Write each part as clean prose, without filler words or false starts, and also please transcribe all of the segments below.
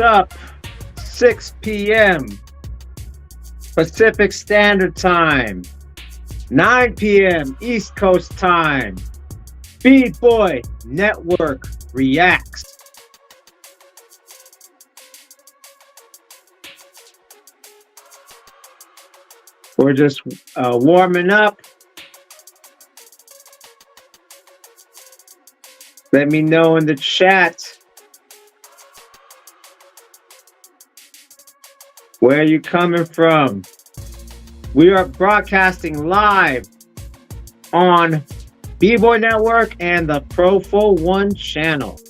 Up 6 p.m. Pacific Standard Time, 9 p.m. East Coast Time. Bboy Network reacts. We're just warming up. Let me know in the chat where you coming from. We are broadcasting live on Bboy Network and the Profowon channel.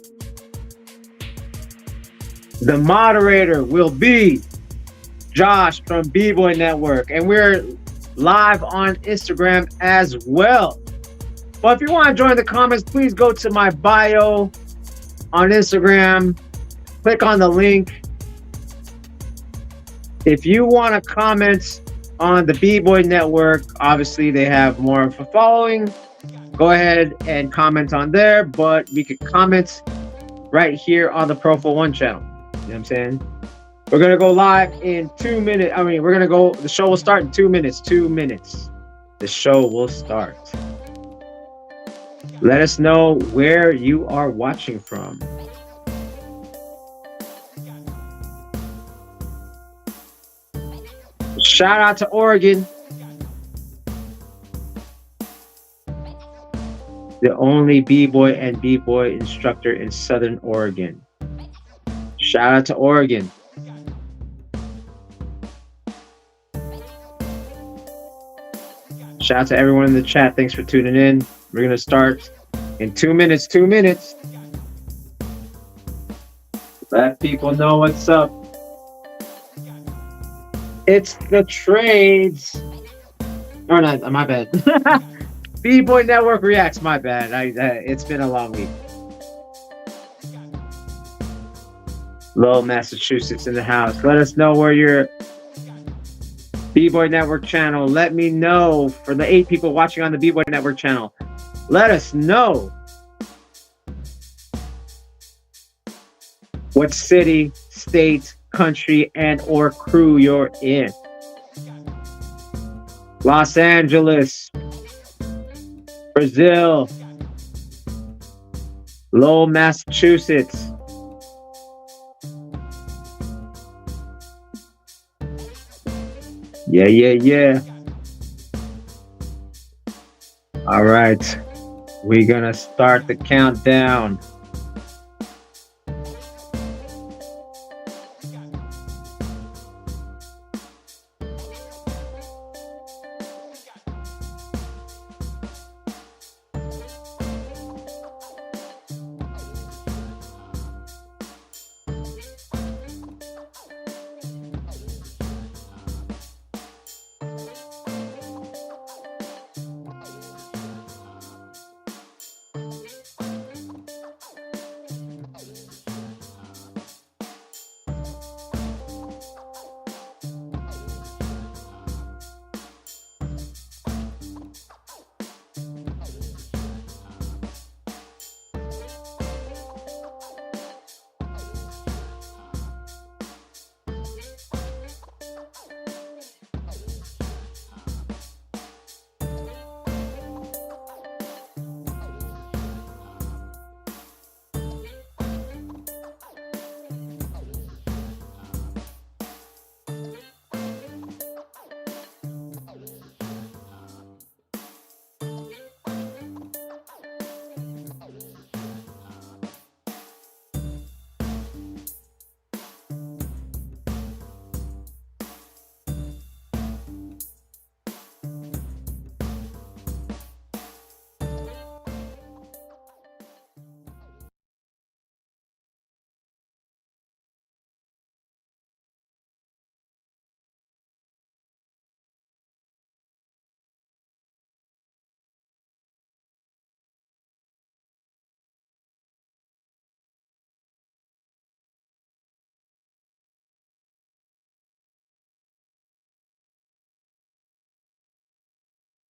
The moderator will be Josh from Bboy Network, and we're live on Instagram as well. But if you want to join the comments, please go to my bio on Instagram, click on the link. If you want to comment on the Bboy Network, obviously they have more of a following. Go ahead and comment on there, but we could comment right here on the Profowon channel. You know what I'm saying? We're going to go live in 2 minutes. The show will start in 2 minutes. 2 minutes. The show will start. Let us know where you are watching from. Shout out to Oregon. The only B-boy and B-boy instructor in Southern Oregon. Shout out to Oregon. Shout out to everyone in the chat. Thanks for tuning in. We're going to start in 2 minutes. 2 minutes. Let people know what's up. It's the trades. Or not, my bad. Bboy Network reacts, my bad. It's been a long week. Lowell, Massachusetts in the house. Let us know where you're. Bboy Network channel. Let me know for the 8 people watching on the Bboy Network channel. Let us know what city, state, country, and or crew you're in. Los Angeles, Brazil, Lowell, Massachusetts. Yeah. All right. We're going to start the countdown.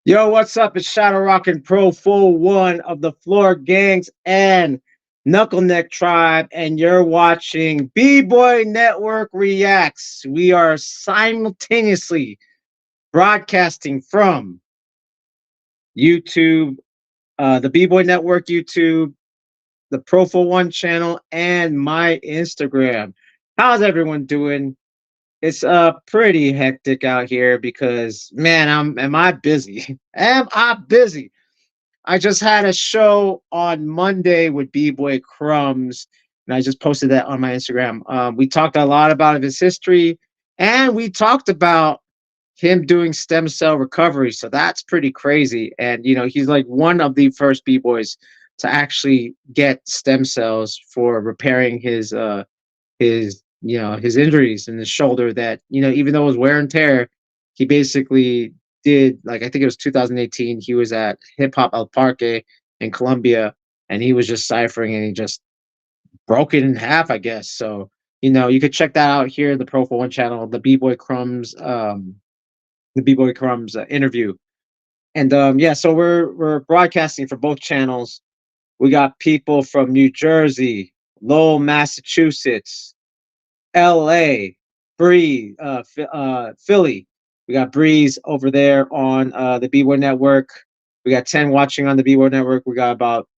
Yo, what's up? It's Shadow Rock and Profowon of the Floor Gangs and Knuckleneck Tribe, and you're watching B-Boy Network Reacts. We are simultaneously broadcasting from YouTube, the B-Boy Network YouTube, the Profowon channel, and my Instagram. How's everyone doing? It's pretty hectic out here because man, am I busy? Am I busy? I just had a show on Monday with B-Boy Crumbs, and I just posted that on my Instagram. We talked a lot about his history, and we talked about him doing stem cell recovery. So that's pretty crazy. And he's like one of the first B-Boys to actually get stem cells for repairing his injuries in the shoulder that even though it was wear and tear, he basically did, like, I think it was 2018. He was at Hip Hop El Parque in Colombia, and he was just ciphering, and he just broke it in half, I guess. So you could check that out here, the Pro for One channel, the B-Boy Crumbs interview. And yeah, so we're broadcasting for both channels. We got people from New Jersey, Lowell, Massachusetts, L.A., Bree, Philly. We got Breeze over there on the B-Boy Network. We got 10 watching on the B-Boy Network. We got about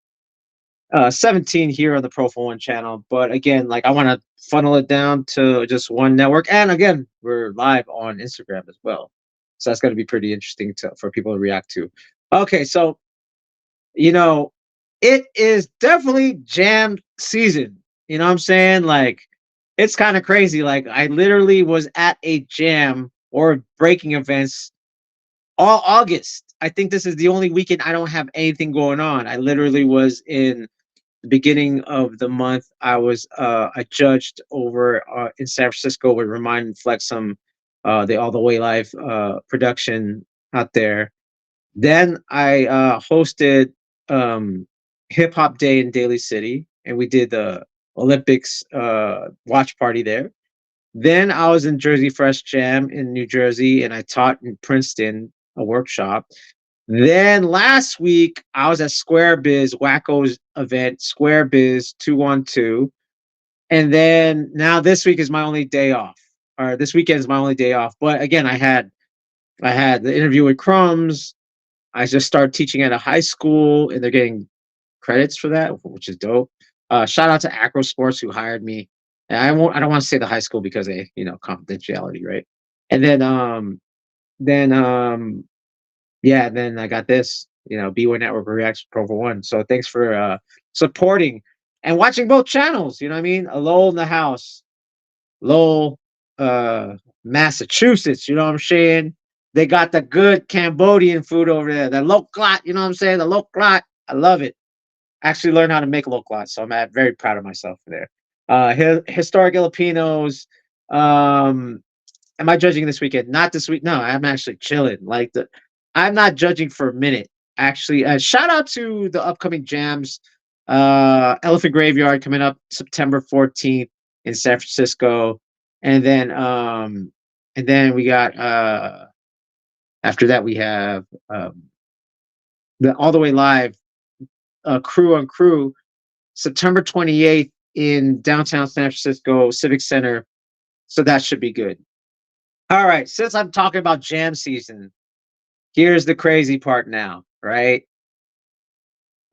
17 here on the Pro for One channel. But again, like, I want to funnel it down to just one network. And again, we're live on Instagram as well. So that's going to be pretty interesting for people to react to. Okay, so you know, it is definitely jam season. You know what I'm saying? Like, it's kind of crazy. Like, I literally was at a jam or breaking events all August. I think this is the only weekend I don't have anything going on. I literally was in the beginning of the month. I judged over in San Francisco with Remind and Flex, some the All the Way Live production out there. Then I hosted Hip Hop Day in Daly City, and we did the Olympics watch party there. Then I was in Jersey Fresh Jam in New Jersey, and I taught in Princeton a workshop. Then last week I was at Square Biz Wacko's event, Square Biz 212, and then now this week is my only day off, or this weekend is my only day off. But again, I had the interview with Crumbs. I just started teaching at a high school, and they're getting credits for that, which is dope. Shout out to Acro Sports who hired me. And I don't want to say the high school because of confidentiality, right? And then yeah, then I got this, B1 Network Reacts Pro for One. So thanks for supporting and watching both channels. You know what I mean? A Lowell in the house, Lowell, uh, Massachusetts. You know what I'm saying? They got the good Cambodian food over there. The loklat, you know what I'm saying? The loklat. I love it. Actually learned how to make loklat, so I'm very proud of myself there. Historic Filipinos. Am I judging this weekend? Not this week. No, I'm actually chilling. I'm not judging for a minute. Actually, shout out to the upcoming jams. Elephant Graveyard coming up September 14th in San Francisco, and then we got after that we have the All the Way Live Crew on Crew September 28th in downtown San Francisco Civic Center. So that should be good. All right, since I'm talking about jam season, here's the crazy part now, right?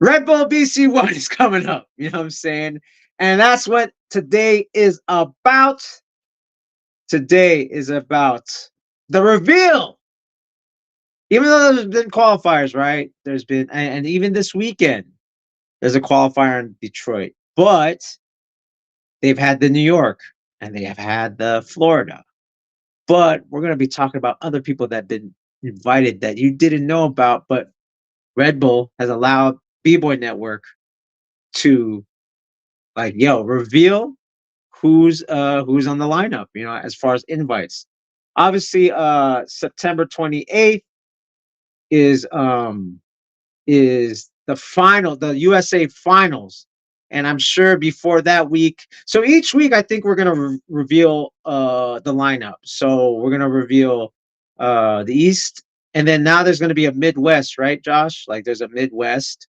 Redbull BC1 is coming up, you know what I'm saying? And that's what today is about. Today is about the reveal. Even though there's been qualifiers, right? There's been, and even this weekend, there's a qualifier in Detroit. But they've had the New York and they have had the Florida. But we're going to be talking about other people that have been invited that you didn't know about, but Red Bull has allowed B-Boy Network to, like, reveal who's on the lineup, as far as invites. Obviously, September 28th is the USA finals. And I'm sure before that week, so each week I think we're gonna reveal the lineup. So we're gonna reveal the East, and then now there's gonna be a Midwest, right, Josh? Like, there's a Midwest,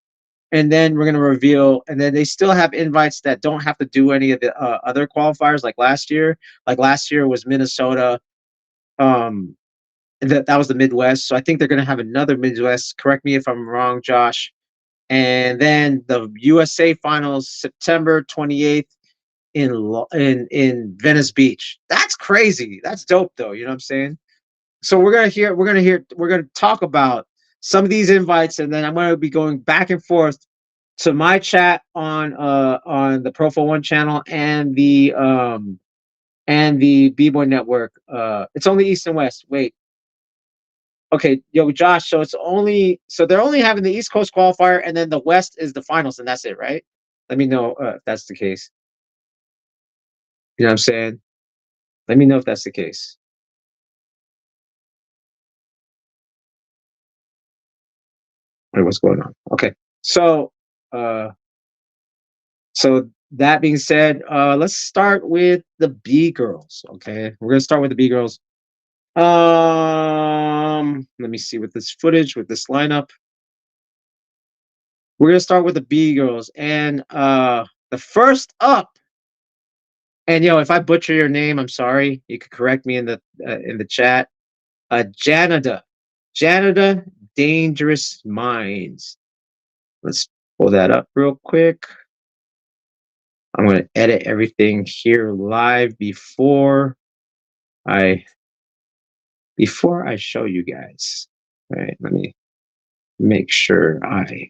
and then we're gonna reveal. And then they still have invites that don't have to do any of the other qualifiers like last year. Like last year was Minnesota. That was the Midwest. So I think they're gonna have another Midwest. Correct me if I'm wrong, Josh. And then the USA finals September 28th in Venice Beach. That's crazy. That's dope though. You know what I'm saying? So we're gonna talk about some of these invites, and then I'm gonna be going back and forth to my chat on the Profowon channel and the Bboy network. It's only East and West. Wait. Okay, yo, Josh. So they're only having the East Coast qualifier, and then the West is the finals, and that's it, right? Let me know if that's the case. You know what I'm saying? Let me know if that's the case. Wait, what's going on? Okay, so so that being said, let's start with the B girls. Okay, we're gonna start with the B girls. Let me see with this footage, with this lineup. We're gonna start with the B girls, and the first up. And yo, if I butcher your name, I'm sorry. You could correct me in the chat. Janada, Dangerous Minds. Let's pull that up real quick. I'm gonna edit everything here live before I show you guys. All right, let me make sure I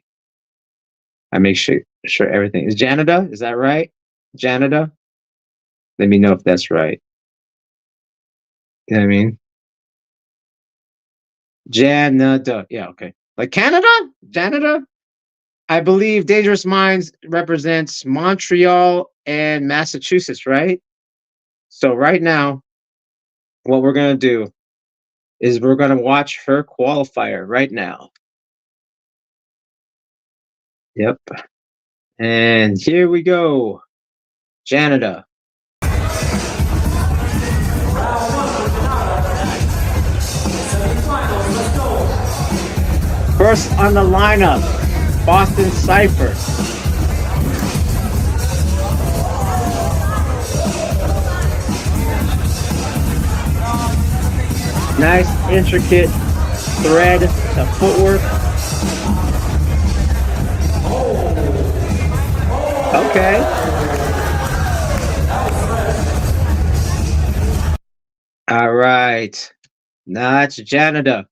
make sure everything is Janada. Is that right? Janada. Let me know if that's right. You know what I mean? Janada. Yeah, okay. Like Canada? Janada? I believe Dangerous Minds represents Montreal and Massachusetts, right? So right now, what we're gonna do is we're gonna watch her qualifier right now. Yep. And here we go. Janada. First on the lineup, Boston Cypher. Nice intricate thread to footwork. Okay. All right. Now that's Janada,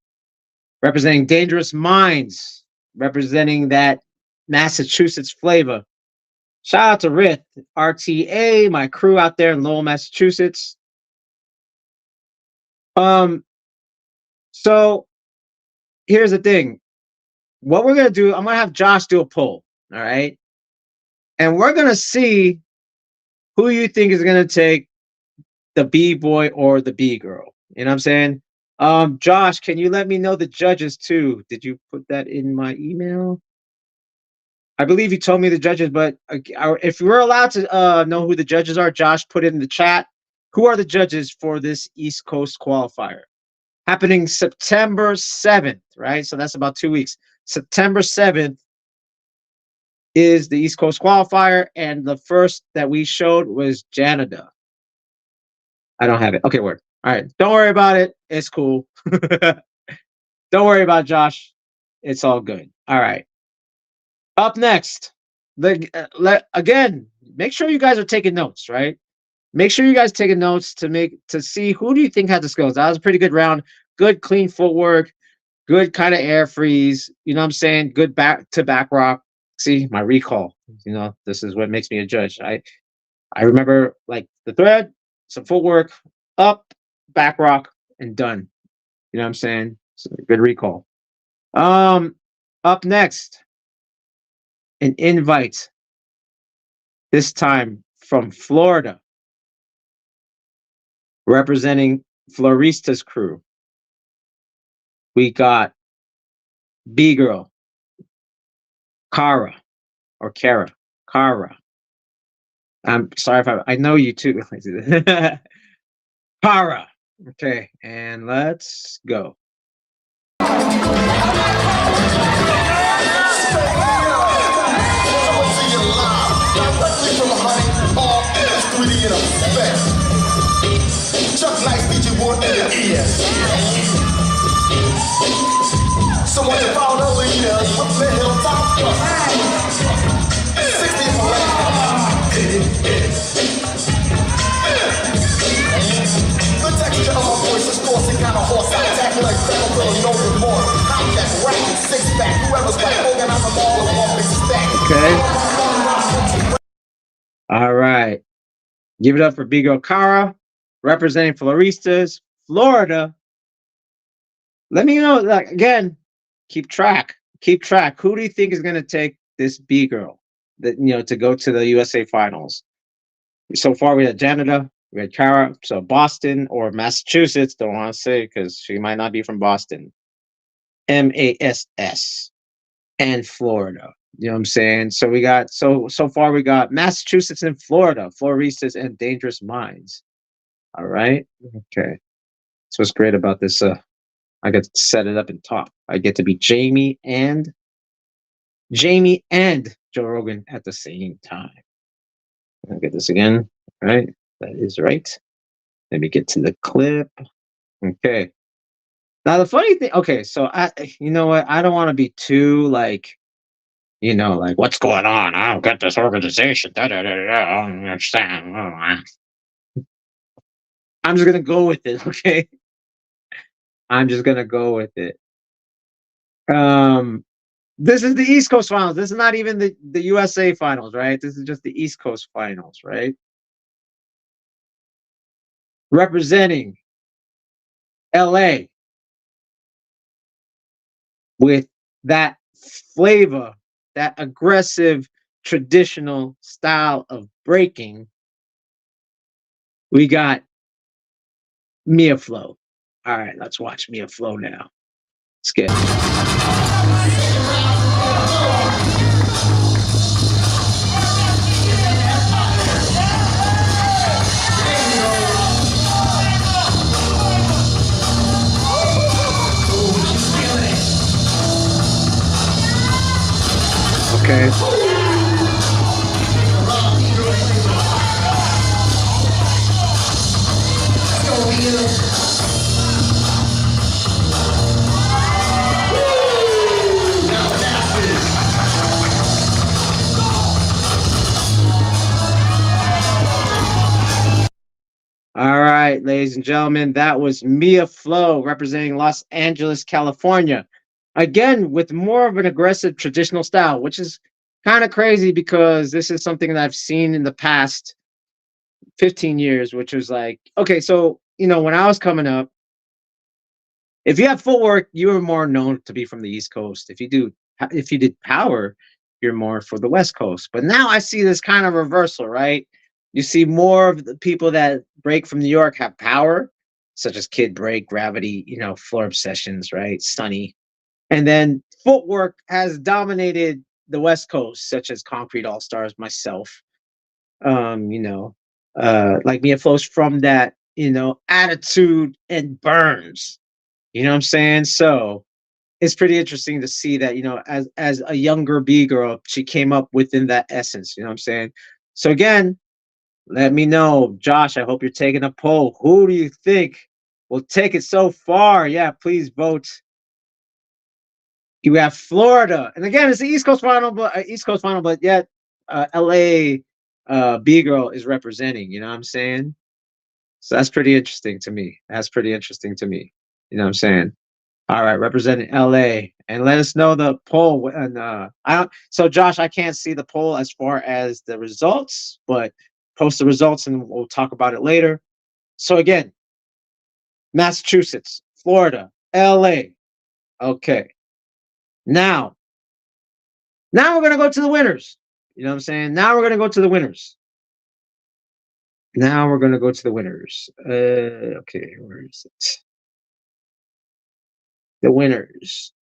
representing Dangerous Minds, representing that Massachusetts flavor. Shout out to Rith, RTA, my crew out there in Lowell, Massachusetts. So here's the thing. What we're gonna do, I'm gonna have Josh do a poll, all right? And we're gonna see who you think is gonna take the B boy or the B girl. You know what I'm saying? Josh, can you let me know the judges too? Did you put that in my email? I believe you told me the judges, but if we're allowed to know who the judges are, Josh, put it in the chat. Who are the judges for this East Coast qualifier? Happening September 7th, right? So that's about 2 weeks. September 7th is the East Coast qualifier, and the first that we showed was Janada. I don't have it. Okay, word. All right, don't worry about it. It's cool. Don't worry about it, Josh. It's all good. All right. Up next, again, make sure you guys are taking notes, right? Make sure you guys taking notes to see who do you think had the skills. That was a pretty good round. Good clean footwork. Good kind of air freeze. You know what I'm saying? Good back to back rock. See my recall. You know, this is what makes me a judge. I remember like the thread, some footwork, up, back rock, and done. You know what I'm saying? So good recall. Up next, an invite. This time from Florida, representing Florista's crew. We got B girl, Kara, or Kara. I'm sorry if I know you too. Kara. Okay, and let's go. Directly from a honey, all is 3D in effect. Chuck Nice DJ Wood in your ears. Someone to follow the leaders with the hilltop. 60 for the texture of my voice is forcing kind of horse. I attack like crap, really no remorse. Hijack, racket, six pack. Whoever's back, organize them all in one big stack. Okay. All right. Give it up for Big Okara, representing Floristas, Florida. Let me know, like, again, keep track. Keep track. Who do you think is going to take this B girl that, to go to the USA finals? So far, we had Janita, we had Kara. So Boston or Massachusetts, don't want to say because she might not be from Boston. MASS and Florida. You know what I'm saying? So we got so far we got Massachusetts and Florida, Floristas and Dangerous Minds. All right. Okay. So what's great about this? I get to set it up and talk. I get to be Jamie and Joe Rogan at the same time. I'll get this again. All right. That is right. Let me get to the clip. Okay. Now the funny thing, okay, so you know what? I don't want to be too like, like what's going on? I don't get this organization. Da, da, da, da, I don't understand. I'm just gonna go with it, okay? I'm just gonna go with it. This is the East Coast finals. This is not even the USA finals, right? This is just the East Coast finals, right? Representing LA with that flavor, that aggressive traditional style of breaking, we got Mia Flow. All right, let's watch Mia Flow now. Let's get okay. All right, ladies and gentlemen, that was Mia Flow representing Los Angeles, California. Again, with more of an aggressive traditional style, which is kind of crazy because this is something that I've seen in the past 15 years, which was like, okay, so, when I was coming up, if you have footwork, you were more known to be from the East Coast. If you did power, you're more for the West Coast. But now I see this kind of reversal, right? You see more of the people that break from New York have power, such as Kid Break, Gravity, Floor Obsessions, right? Sunny. And then footwork has dominated the West Coast, such as Concrete All Stars, myself. Like Mia flows from that, attitude and burns. You know what I'm saying? So it's pretty interesting to see that, as a younger B girl, she came up within that essence. You know what I'm saying? So again, let me know, Josh. I hope you're taking a poll. Who do you think will take it so far? Yeah, please vote. You have Florida, and again, it's the East Coast final, but yet LA B girl is representing. You know what I'm saying? So that's pretty interesting to me. You know what I'm saying? All right, representing LA, and let us know the poll. And I don't. So Josh, I can't see the poll as far as the results, but post the results and we'll talk about it later. So again, Massachusetts, Florida, LA. Okay. Now we're gonna go to the winners. You know what I'm saying? Now we're gonna go to the winners. Okay, where is it? The winners.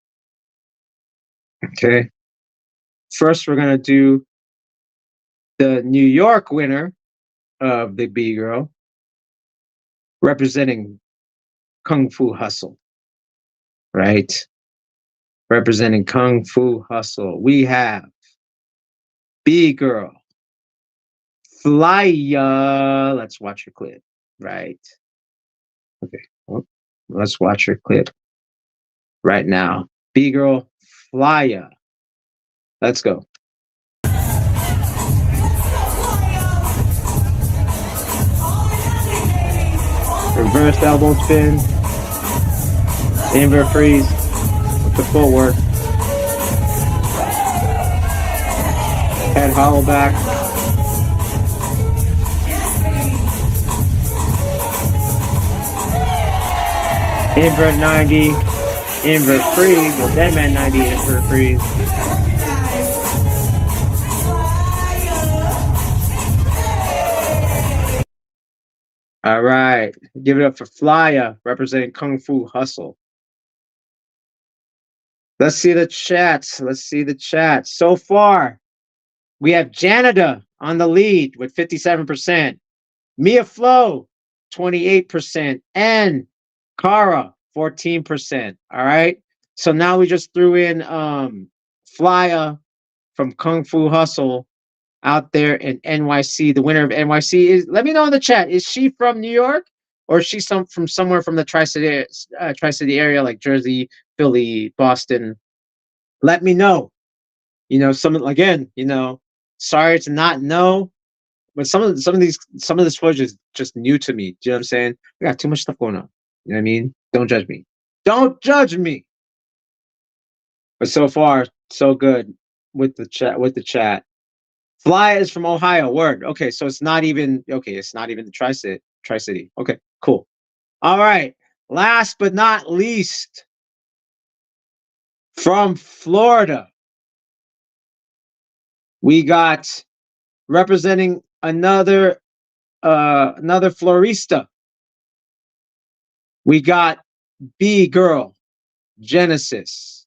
Okay. First, we're gonna do the New York winner of the B girl, representing Kung Fu Hustle. Right? Representing Kung Fu Hustle. We have B girl Flya. Let's watch your clip. Right. Okay. Well, let's watch your clip right now. B girl Flya. Let's go. Reverse elbow spin. Invert freeze with the footwork. Head hollow back. Invert 90. Invert freeze. Well, Deadman 90. Invert freeze. All right. Give it up for Flya, representing Kung Fu Hustle. Let's see the chats. Let's see the chat. So far, we have Janada on the lead with 57%. Mia Flo, 28%. And Kara, 14%. All right. So now we just threw in Flya from Kung Fu Hustle out there in NYC. The winner of NYC is, let me know in the chat, is she from New York or is she from somewhere from the Tri-City area like Jersey, Philly, Boston? Let me know. You know, some again, you know, sorry to not know, but some of this footage is just new to me. Do you know what I'm saying? We got too much stuff going on. You know what I mean? Don't judge me. Don't judge me. But so far, so good with the chat. Fly is from Ohio. Word. Okay, so it's not even okay. It's not even the Tri-City. Okay, cool. All right. Last but not least, from Florida, we got representing another florista. We got B girl Genesis,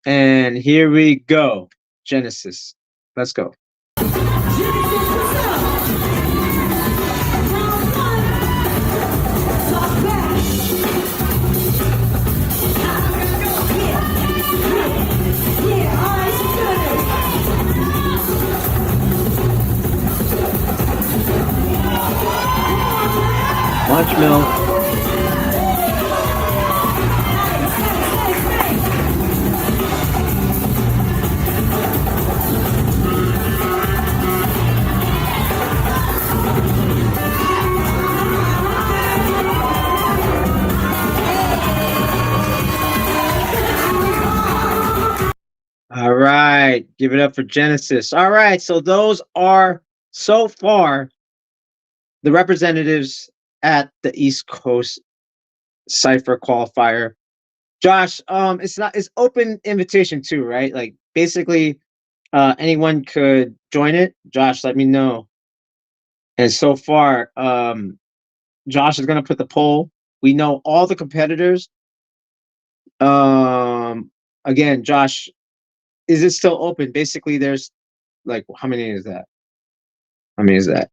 and here we go. Genesis. Let's go. Lunch milk. All right, give it up for Genesis. All right, so those are so far the representatives at the East Coast Cypher qualifier. Josh, it's open invitation too, right? Like basically anyone could join it. Josh, let me know. And so far, Josh is gonna put the poll. We know all the competitors. Again, Josh, is it still open? Basically, there's like how many is that? How many is that?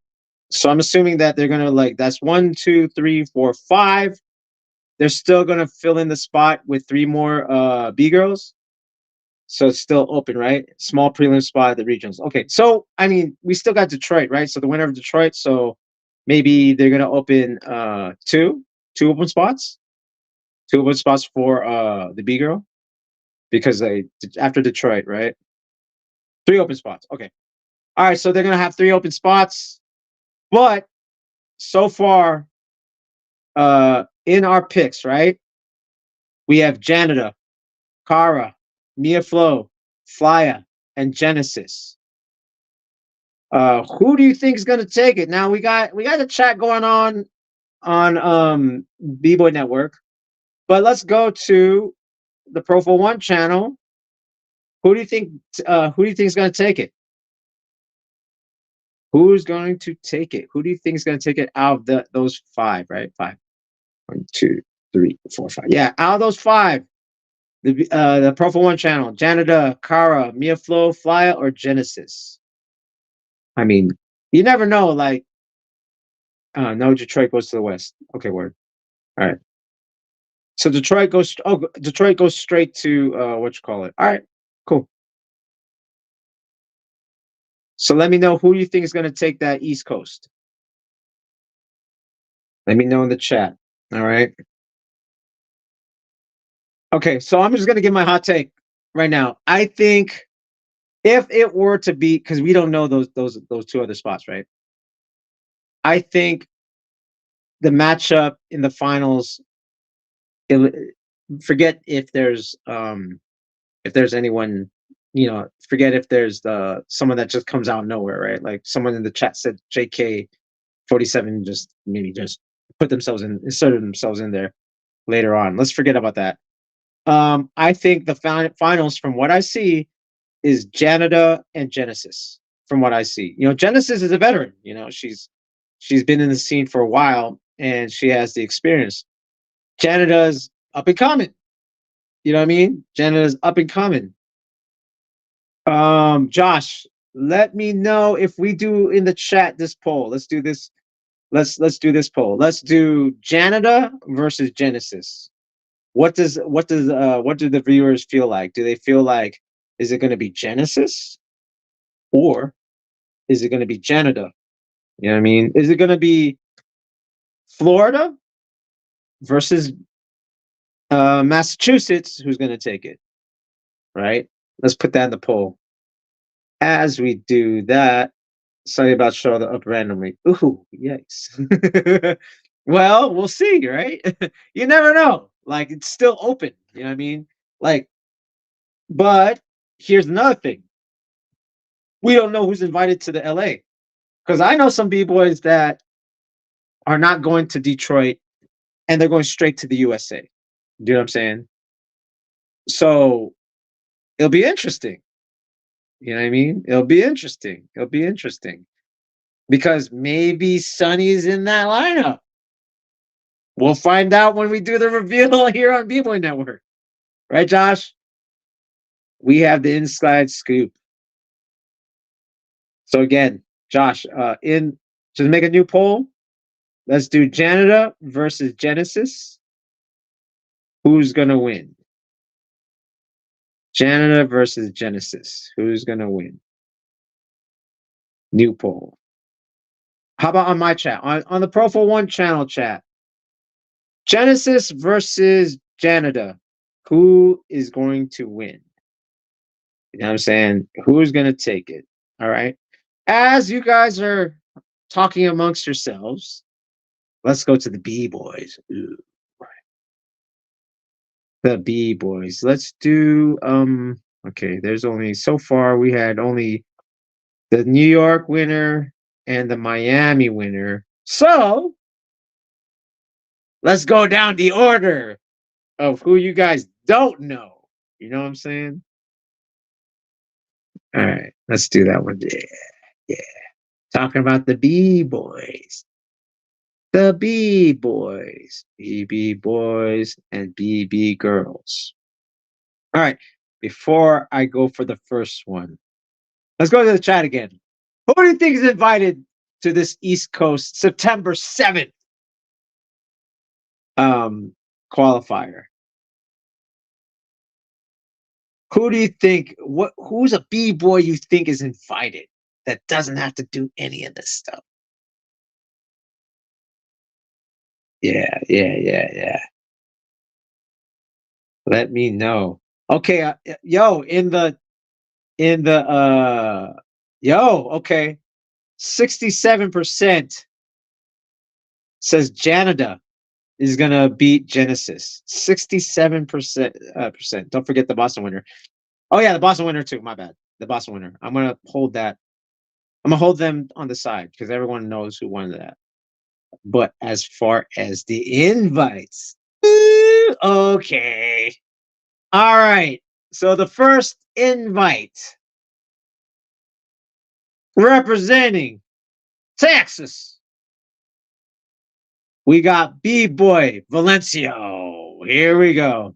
So I'm assuming that they're gonna like that's 1, 2, 3, 4, 5. They're still gonna fill in the spot with 3 more B girls. So it's still open, right? Small prelim spot at the regionals. Okay, so I mean, we still got Detroit, right? So the winner of Detroit. So maybe they're gonna open two open spots, 2 open spots for the B girl because they after Detroit, right? 3 open spots. Okay, all right. So they're gonna have 3 open spots, but so far, in our picks, right? We have Janita, Kara, Mia Flo, Flya, and Genesis. Who do you think is gonna take it? Now we got a chat going on Bboy Network, but let's go to the Profowon channel. Who do you think is gonna take it? Who's going to take it? Who do you think is gonna take it out of those 5, right? 5. 1, 2, 3, 4, 5. Yeah, out of those 5, the Profowon channel, Janita, Kara, Mia Flo, Flya, or Genesis. I mean, you never know. Like, no, Detroit goes to the West. Okay, word. All right. So Detroit goes. Oh, Detroit goes straight to what you call it. All right, cool. So let me know who you think is going to take that East Coast. Let me know in the chat. All right. Okay, so I'm just going to give my hot take right now. I think if it were to be, because we don't know those two other spots, right? I think the matchup in the finals. Forget if there's anyone, forget if there's someone that just comes out of nowhere, right? Like someone in the chat said JK47 just maybe just inserted themselves in there later on. Let's forget about that. I think the finals, from what I see, is Janada and Genesis. From what I see, Genesis is a veteran. She's been in the scene for a while and she has the experience. Janada's up and coming. You know what I mean? Janada's up and coming. Josh, let me know if we do in the chat this poll. Let's do this. Let's do this poll. Let's do Janada versus Genesis. What do the viewers feel like? Do they feel like, is it going to be Genesis or is it going to be Janada? You know what I mean? Is it going to be Florida versus Massachusetts? Who's going to take it? Right? Let's put that in the poll. As we do that, sorry about showing up randomly. Ooh, yikes. Well, we'll see, right? You never know. Like, it's still open. You know what I mean? Like, but here's another thing. We don't know who's invited to the LA. Because I know some B-boys that are not going to Detroit and they're going straight to the USA. Do you know what I'm saying? So it'll be interesting. You know what I mean? It'll be interesting. Because maybe Sonny's in that lineup. We'll find out when we do the reveal here on Bboy Network. Right, Josh? We have the inside scoop. So again, Josh, just make a new poll. Let's do Janada versus Genesis. Who's going to win? Janada versus Genesis. Who's going to win? New poll. How about on my chat? On the Profowon channel chat. Genesis versus Janada. Who is going to win? You know what I'm saying? Who's going to take it? All right. As you guys are talking amongst yourselves, let's go to the B-boys. Ooh. The B-boys. Let's do okay, there's only so far we had only the New York winner and the Miami winner. So let's go down the order of who you guys don't know. You know what I'm saying? All right, let's do that one. Yeah. Talking about the B-boys. The B-boys. BB boys and BB girls. All right, before I go for the first one, let's go to the chat again. Who do you think is invited to this East Coast September 7th qualifier? Who do you think? Who's a B-boy you think is invited that doesn't have to do any of this stuff? Yeah. Let me know. Okay, okay. 67% says Janada is gonna beat Genesis. 67%. Don't forget the Boston winner. Oh yeah, the Boston winner too. My bad. The Boston winner. I'm gonna hold that. I'm gonna hold them on the side because everyone knows who won that. But as far as the invites, okay. All right. So the first invite representing Texas, we got B-Boy Valencio. Here we go.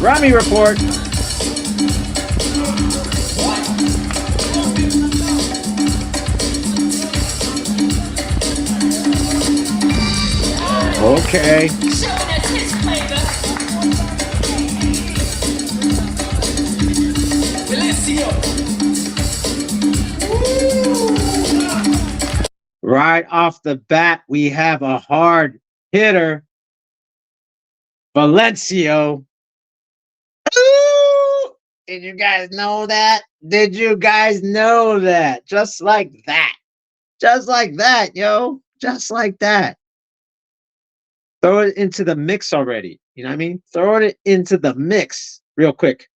Rami report. Okay. Right off the bat, we have a hard hitter, Valencio. Ooh! Did you guys know that? Did you guys know that? Just like that. Just like that, yo. Just like that. Throw it into the mix already. You know what I mean? Throw it into the mix real quick.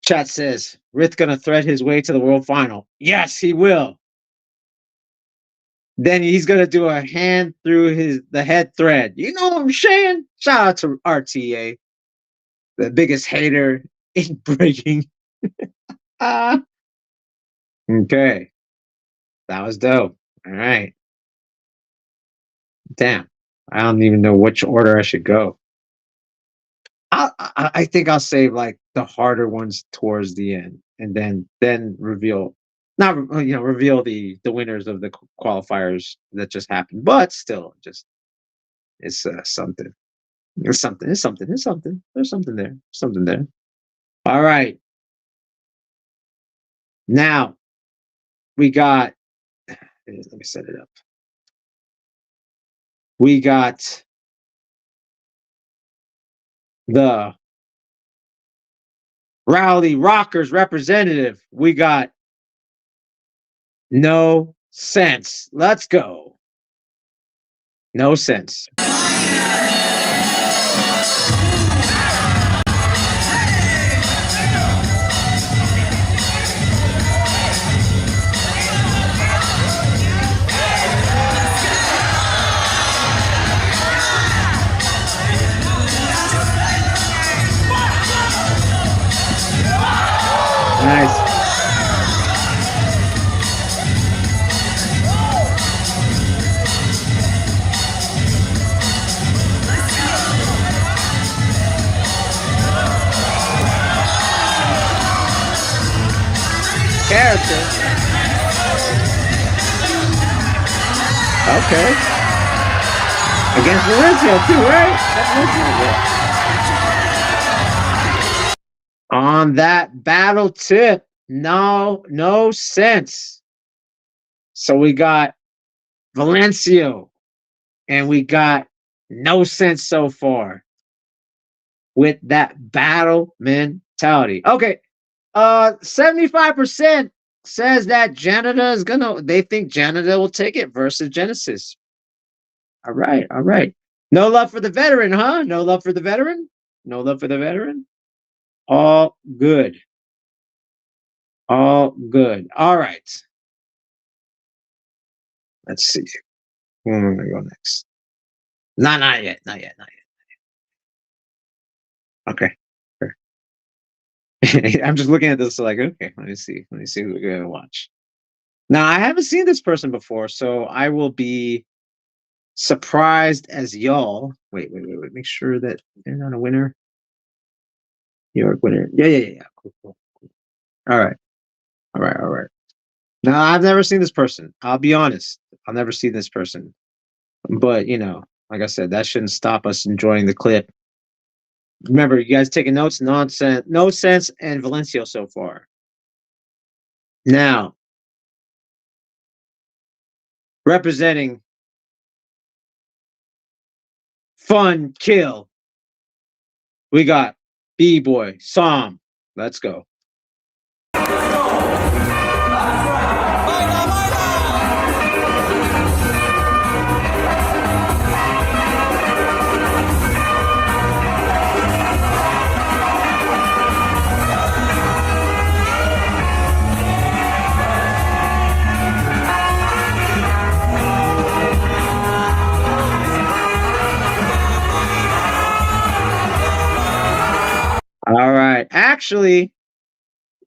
Chat says, Rith gonna thread his way to the world final. Yes, he will. Then he's gonna do a hand through the head thread. You know what I'm saying? Shout out to RTA, the biggest hater in breaking. Okay. That was dope. All right. Damn. I don't even know which order I should go. I think I'll save like the harder ones towards the end, and then reveal, not reveal the winners of the qualifiers that just happened. But still, just it's something. It's something. It's something. It's something. There's something there. Something there. All right. Now we got. Let me set it up. We got the Rowley Rockers representative. We got No Sense. Let's go. No Sense. Nice. Character. Okay. Against Valencia too, right? On that battle tip, no sense. So we got Valencio and we got No Sense so far with that battle mentality. Okay. 75% says that Janita is they think Janita will take it versus Genesis. All right, all right. No love for the veteran, huh? No love for the veteran? No love for the veteran? All good. All good. All right. Let's see. Where am I going to go next? Not yet. Not yet. Not yet. Okay. I'm just looking at this like, okay, let me see. Let me see who we're going to watch. Now, I haven't seen this person before, so I will be surprised as y'all. Wait. Make sure that they're not a winner. New York winner. Yeah. Cool. All right. Now, I've never seen this person. I'll be honest. I've never seen this person. But, like I said, that shouldn't stop us enjoying the clip. Remember, you guys taking notes? Nonsense, No Sense, and Valencio so far. Now, representing Fun Kill, we got Bboy, Psalm. Let's go. All right. Actually,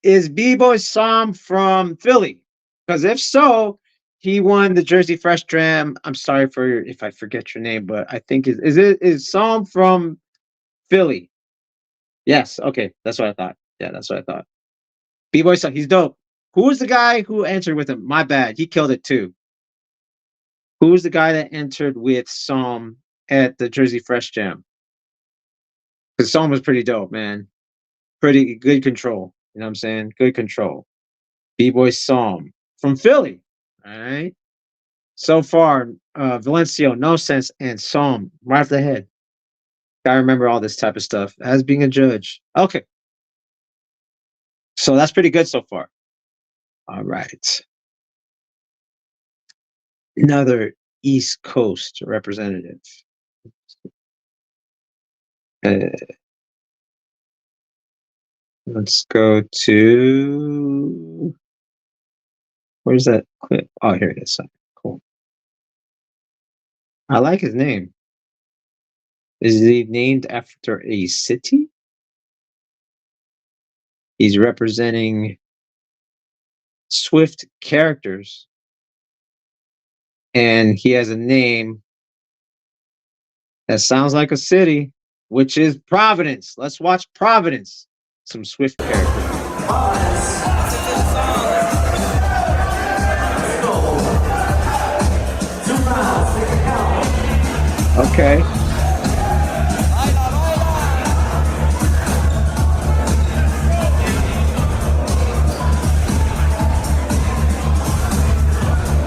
is B-Boy Psalm from Philly? Because if so, he won the Jersey Fresh Dram. I'm sorry for if I forget your name, but I think is Psalm from Philly? Yes. Okay, that's what I thought. Yeah, that's what I thought. B-Boy Psalm, he's dope. Who was the guy who answered with him? My bad. He killed it too. Who was the guy that entered with Psalm at the Jersey Fresh Jam? Because Psalm was pretty dope, man. Pretty good control. You know what I'm saying? Good control. B-Boy Psalm from Philly. All right. So far, Valencio, No Sense, and Psalm right off the head. Gotta remember all this type of stuff as being a judge. Okay. So that's pretty good so far. All right. Another East Coast representative. Uh, let's go to where's that clip? Oh, here it is. Cool. I like his name. Is he named after a city? He's representing Swift characters, and he has a name that sounds like a city, which is Providence. Let's watch Providence. Some Swift characters. Okay.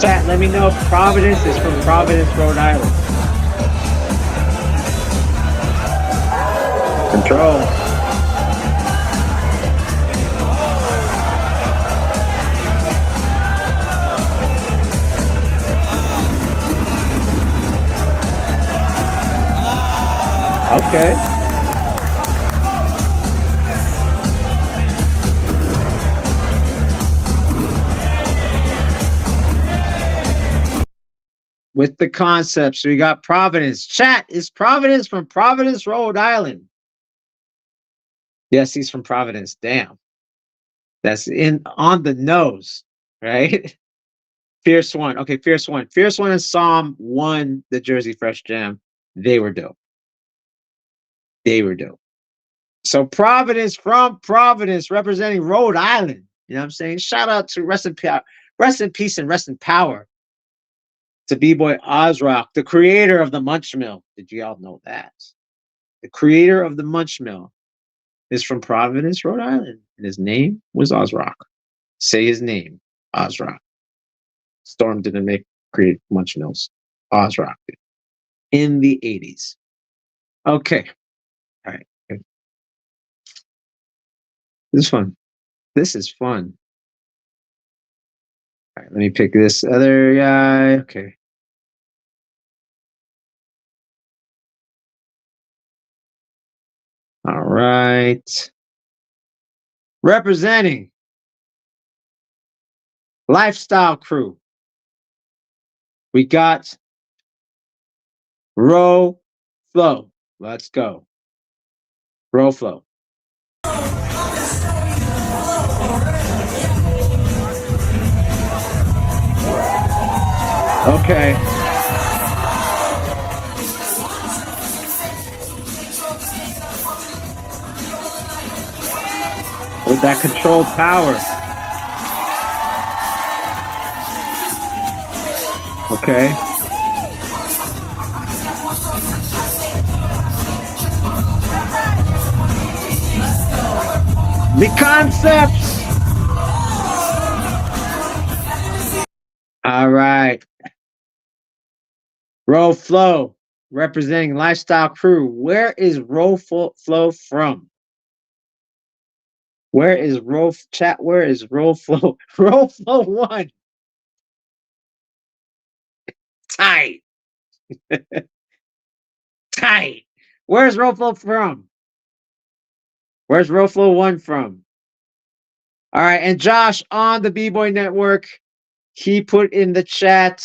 Chat, let me know if Providence is from Providence, Rhode Island. Control. Okay. With the concept, so we got Providence. Chat, is Providence from Providence, Rhode Island? Yes, he's from Providence. Damn. That's in on the nose, right? Fierce One. Okay, Fierce One. Fierce One and Psalm won the Jersey Fresh Jam. They were dope. They were dope. So Providence from Providence representing Rhode Island. You know what I'm saying? Shout out to rest in peace and rest in power to B-Boy Ozrock, the creator of the Munch Mill. Did you all know that? The creator of the Munch Mill is from Providence, Rhode Island, and his name was Ozrock. Say his name, Ozrock. Storm didn't create Munch Mills. Ozrock did in the 80s. Okay. All right. Good. This is fun. This is fun. All right, let me pick this other guy. Okay. All right. Representing Lifestyle Crew, we got Row Flow. Let's go. Row Flow. Okay. With that controlled power. Okay. The concepts. All right. Row Flow representing Lifestyle Crew. Where is Row Flow from? Where is Row Chat? Where is Row Flow? Row Flow 1. Tight. Tight. Where's Row Flow from? Where's Row Flow 1 from? All right. And Josh on the B-Boy Network, he put in the chat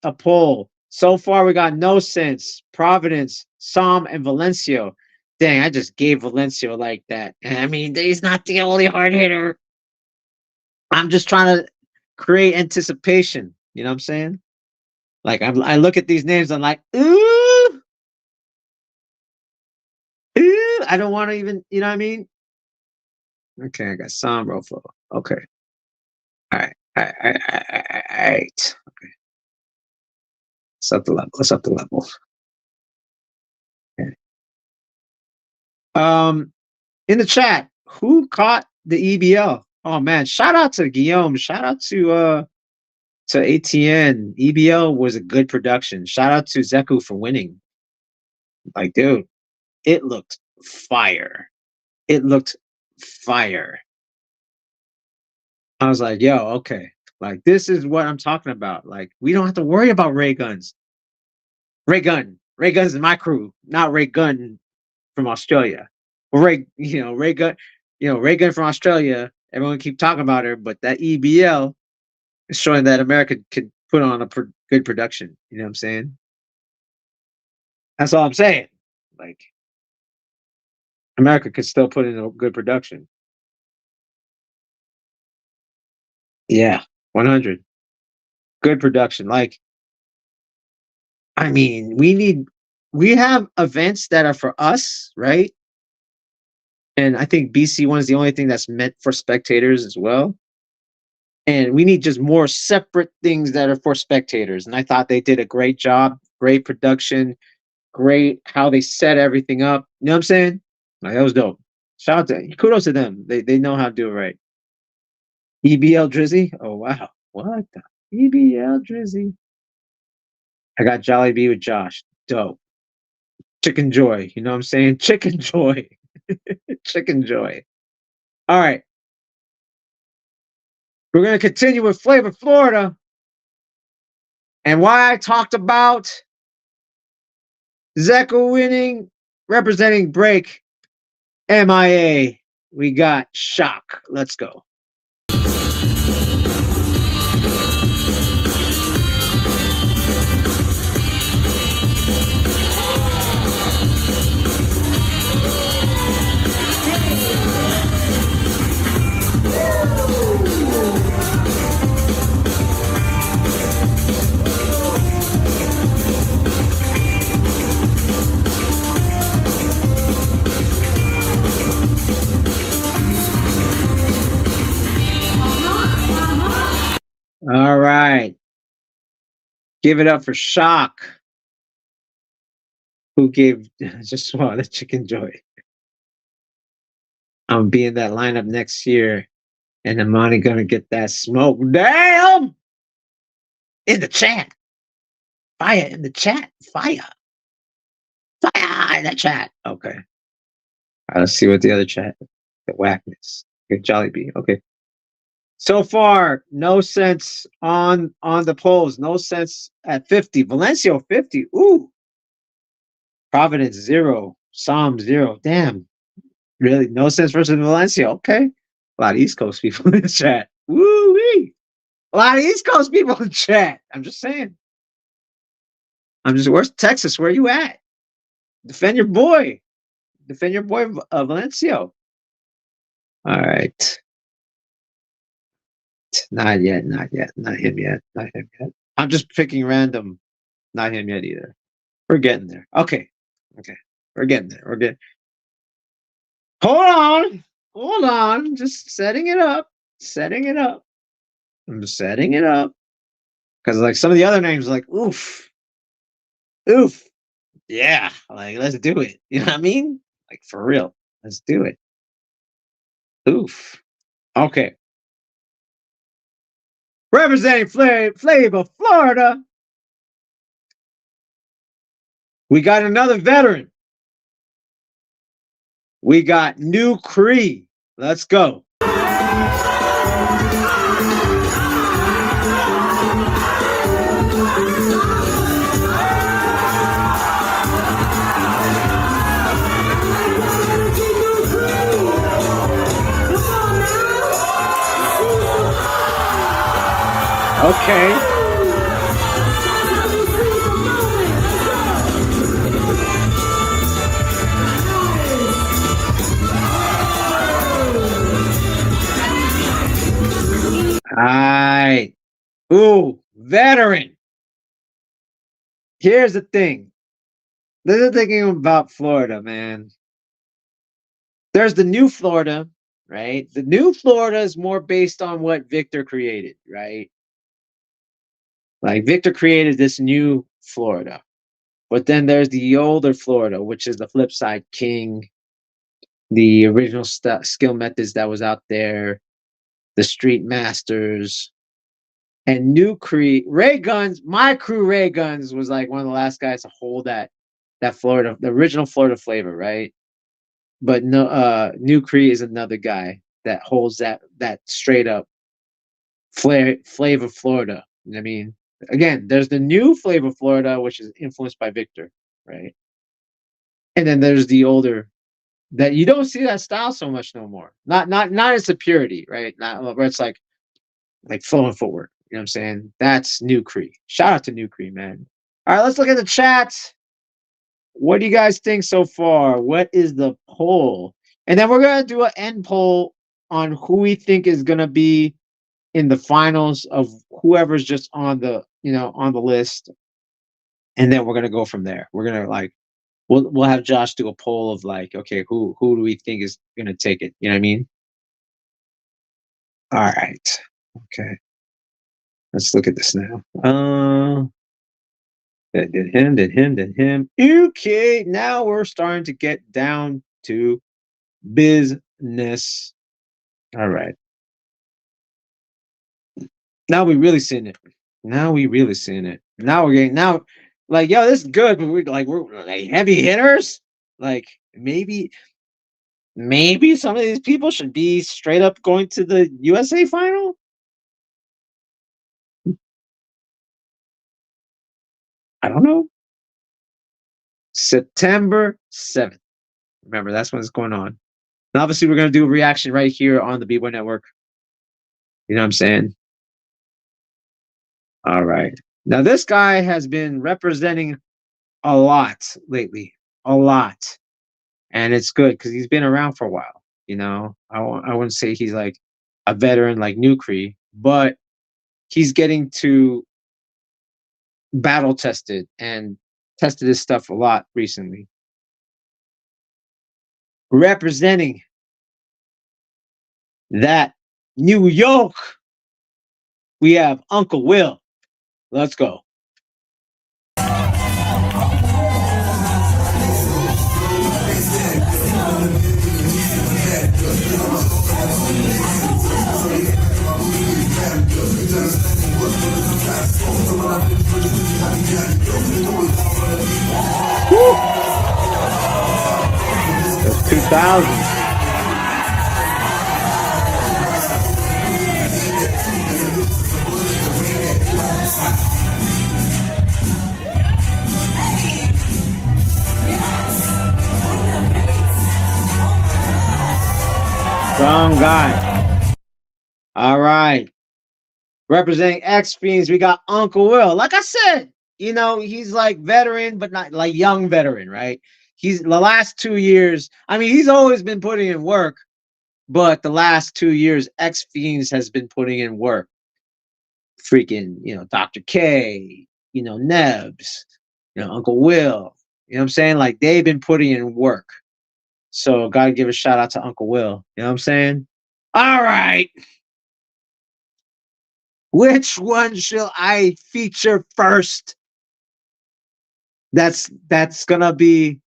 a poll. So far, we got No Sense, Providence, Psalm, and Valencio. Dang, I just gave Valencio like that. I mean, he's not the only hard hitter. I'm just trying to create anticipation. You know what I'm saying? Like, I look at these names, I'm like, ooh, ooh. I don't want to even, you know what I mean? Okay, I got Psalm, Rofo. Okay. All right. All right. Okay. Let's up the level. Let's up the level. Okay. In the chat, who caught the EBL? Oh man, shout out to Guillaume. Shout out to ATN. EBL was a good production. Shout out to Zeku for winning. Like, dude, it looked fire. It looked fire. I was like, yo, okay. Like, this is what I'm talking about. Like, we don't have to worry about ray guns. Ray Gun. Ray Gun's in my crew, not Ray Gun from Australia. Ray Gun, Ray Gun from Australia. Everyone keep talking about her, but that EBL is showing that America could put on a good production. You know what I'm saying? That's all I'm saying. Like, America could still put in a good production. Yeah, 100. Good production. Like, I mean, we have events that are for us, right? And I think BC1 is the only thing that's meant for spectators as well. And we need just more separate things that are for spectators. And I thought they did a great job, great production, great how they set everything up. You know what I'm saying? Like, that was dope. Shout out to kudos to them. They know how to do it right. EBL Drizzy? Oh wow. What the EBL Drizzy? I got Jolly B with Josh. Dope. Chicken Joy. You know what I'm saying? Chicken Joy. Chicken Joy. All right. We're going to continue with Flavor Florida. And why I talked about Zeku winning, representing Break, MIA. We got Shock. Let's go. All right. Give it up for Shock, who gave just the Chicken Joy. I'm be in that lineup next year, and Amani gonna get that smoke. Damn! In the chat. Fire in the chat. Fire. Fire in the chat. Okay. All right, let's see what the other chat. The whackness. Okay, Jolly Bee. Okay. So far, no sense on the polls. No sense at 50. Valencia 50. Ooh. Providence 0. Psalm 0. Damn. Really? No sense versus Valencia. Okay. A lot of East Coast people in the chat. Woo-wee. A lot of East Coast people in the chat. I'm just saying. Where's Texas? Where you at? Defend your boy. Defend your boy, Valencio. All right. Not yet. Not yet. Not him yet. Not him yet. I'm just picking random. Not him yet either. We're getting there. Okay. Okay. We're getting there. We're getting. Hold on. Hold on. Just setting it up. Setting it up. I'm just setting it up. Because like some of the other names, like oof. Oof. Yeah. Like, let's do it. You know what I mean? Like, for real. Let's do it. Oof. Okay. Representing Flavor Florida, we got another veteran. We got New Cree. Let's go. Okay. All right. Ooh, veteran. Here's the thing. This is thinking about Florida, man. There's the new Florida, right? The new Florida is more based on what Victor created, right? Like Victor created this new Florida. But then there's the older Florida, which is the flip side, King, the original skill methods that was out there, the Street Masters, and New Cree. Ray Guns, my crew Ray Guns was like one of the last guys to hold that Florida, the original Florida flavor, right? But no, New Cree is another guy that holds that straight up flavor Florida. I mean, again, there's the new flavor Florida, which is influenced by Victor, right? And then there's the older that you don't see that style so much no more. Not its purity, right? Not where it's like flowing footwork. You know what I'm saying? That's New Cree. Shout out to New Cree, man. All right, let's look at the chats. What do you guys think so far? What is the poll? And then we're gonna do an end poll on who we think is gonna be in the finals of whoever's just on the on the list, and then we're gonna go from there. We're gonna like we'll have Josh do a poll of like, okay, who do we think is gonna take it? You know what I mean? All right. Okay. Let's look at this now. Did him. Okay, now we're starting to get down to business. All right. Now we really seeing it. Now we really seeing it. Now we're getting like, yo, this is good, but we're like heavy hitters. Like maybe some of these people should be straight up going to the USA final. I don't know. September 7th. Remember, that's when it's going on. And obviously, we're going to do a reaction right here on the Bboy Network. You know what I'm saying? All right. Now, this guy has been representing a lot lately. A lot. And it's good because he's been around for a while. You know, I wouldn't say he's like a veteran like New Cree, but he's getting to battle tested and tested his stuff a lot recently. Representing that New York, we have Uncle Will. Let's go. Woo! That's 2000. Strong guy. All right. Representing X Fiends, we got Uncle Will. Like I said, you know, he's like veteran, but not like young veteran, right? He's the last 2 years. I mean, he's always been putting in work, but the last 2 years, X Fiends has been putting in work. Freaking, Dr. K, Nebs, Uncle Will. You know what I'm saying? Like they've been putting in work. So gotta give a shout out to Uncle Will. You know what I'm saying? All right. Which one shall I feature first? That's gonna be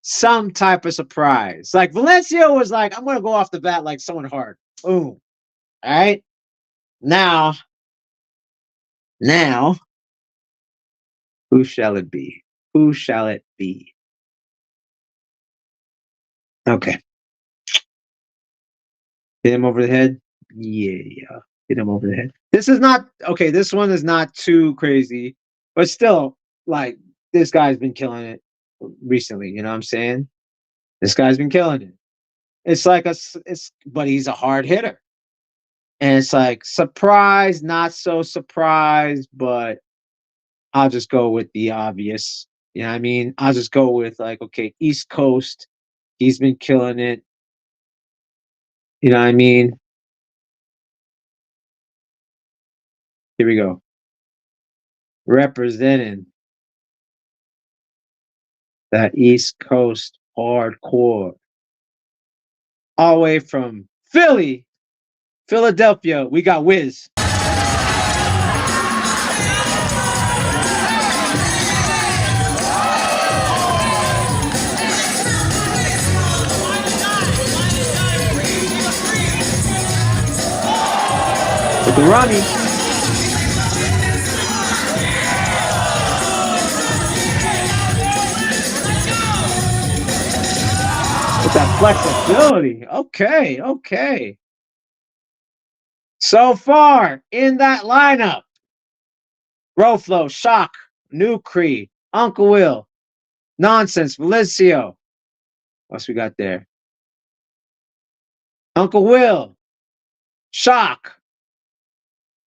some type of surprise. Like Valencia was like, I'm gonna go off the bat like someone hard. Boom. All right. Now, who shall it be? Who shall it be? Okay. Hit him over the head. Yeah. Hit him over the head. This is not okay. This one is not too crazy, but still, like this guy's been killing it recently. You know what I'm saying? This guy's been killing it. It's like but he's a hard hitter, and it's like surprise, not so surprised, but I'll just go with the obvious. You know what I mean? I'll just go with like, okay, East Coast. He's been killing it. You know what I mean? Here we go. Representing that East Coast hardcore. All the way from Philadelphia, we got Wiz. The Rummy. With that flexibility. Okay, okay. So far in that lineup, Roflo, Shock, New Creed, Uncle Will, Nonsense, Valencia. What else we got there? Uncle Will, Shock.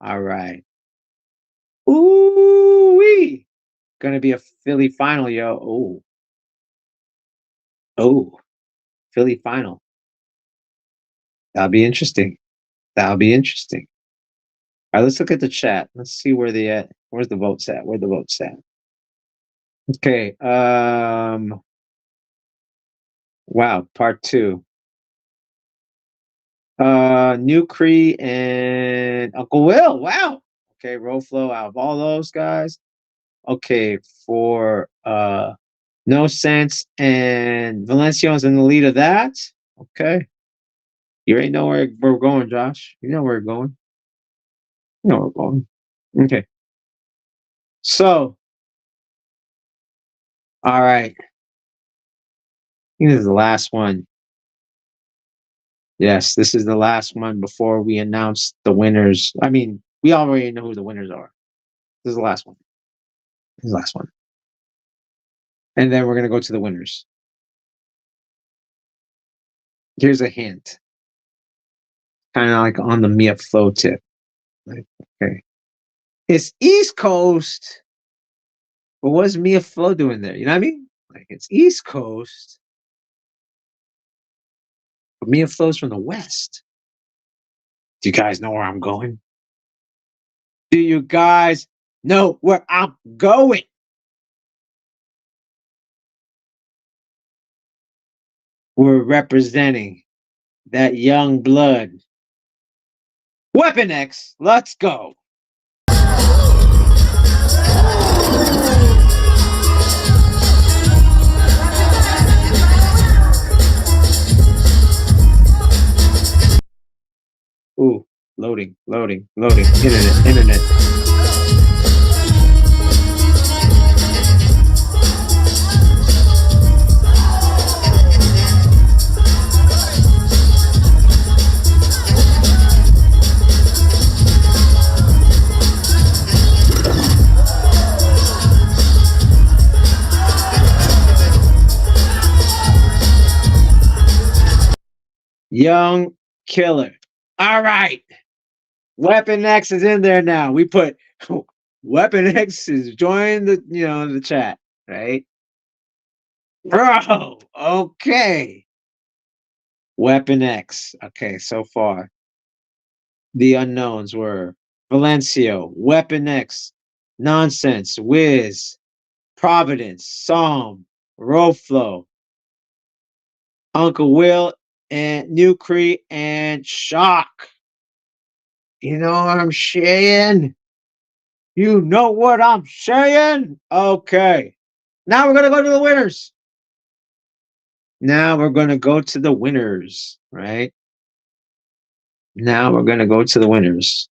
All right. Ooh-wee. Gonna be a Philly final, yo. Oh. Oh. Philly final. That'll be interesting. That'll be interesting. All right, let's look at the chat. Let's see where they at. Where's the votes at? Where the votes at? Okay. Wow, part 2. New Cree and Uncle Will. Wow. Okay, Roflo out of all those guys. Okay, for No Sense and Valenciano's in the lead of that. Okay. You already know where we're going, Josh. You know where we're going. You know where we're going. Okay. So, all right. I think this is the last one. Yes, this is the last one before we announce the winners. I mean, we already know who the winners are. This is the last one. This is the last one. And then we're going to go to the winners. Here's a hint. Kind of like on the Mia Flow tip. Like, okay. It's East Coast. But what's Mia Flow doing there? You know what I mean? Like, it's East Coast. But Mia Flow's from the West. Do you guys know where I'm going? Do you guys know where I'm going? We're representing that young blood. Weapon X, let's go. Ooh, loading. Internet. Young Killer. All right. Weapon X is in there now. We put Weapon X is joining the chat, right? Bro, okay. Weapon X. Okay, so far. The unknowns were Valencio, Weapon X, Nonsense, Wiz, Providence, Psalm, Roflo, Uncle Will, and New Cree, and Shock. You know what I'm saying? You know what I'm saying? Okay. Now we're going to go to the winners. Now we're going to go to the winners, right? Now we're going to go to the winners.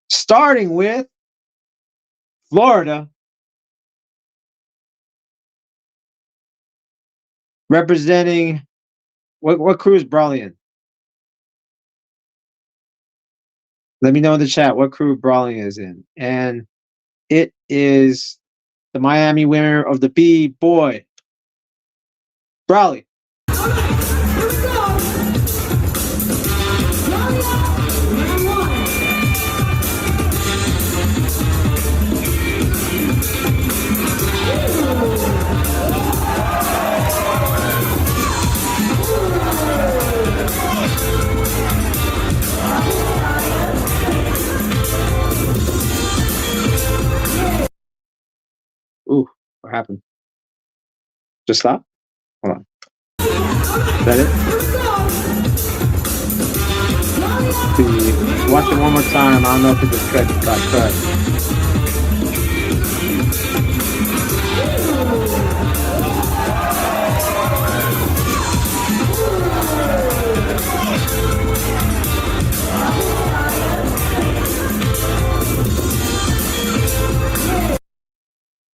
Starting with Florida. Representing, what crew is Brawley in? Let me know in the chat what crew Brawling is in. And it is the Miami winner of the Bboy. Brawley. Ooh, what happened? Just stop? Hold on. Is that it? See, watch it one more time. I don't know if it just got cut.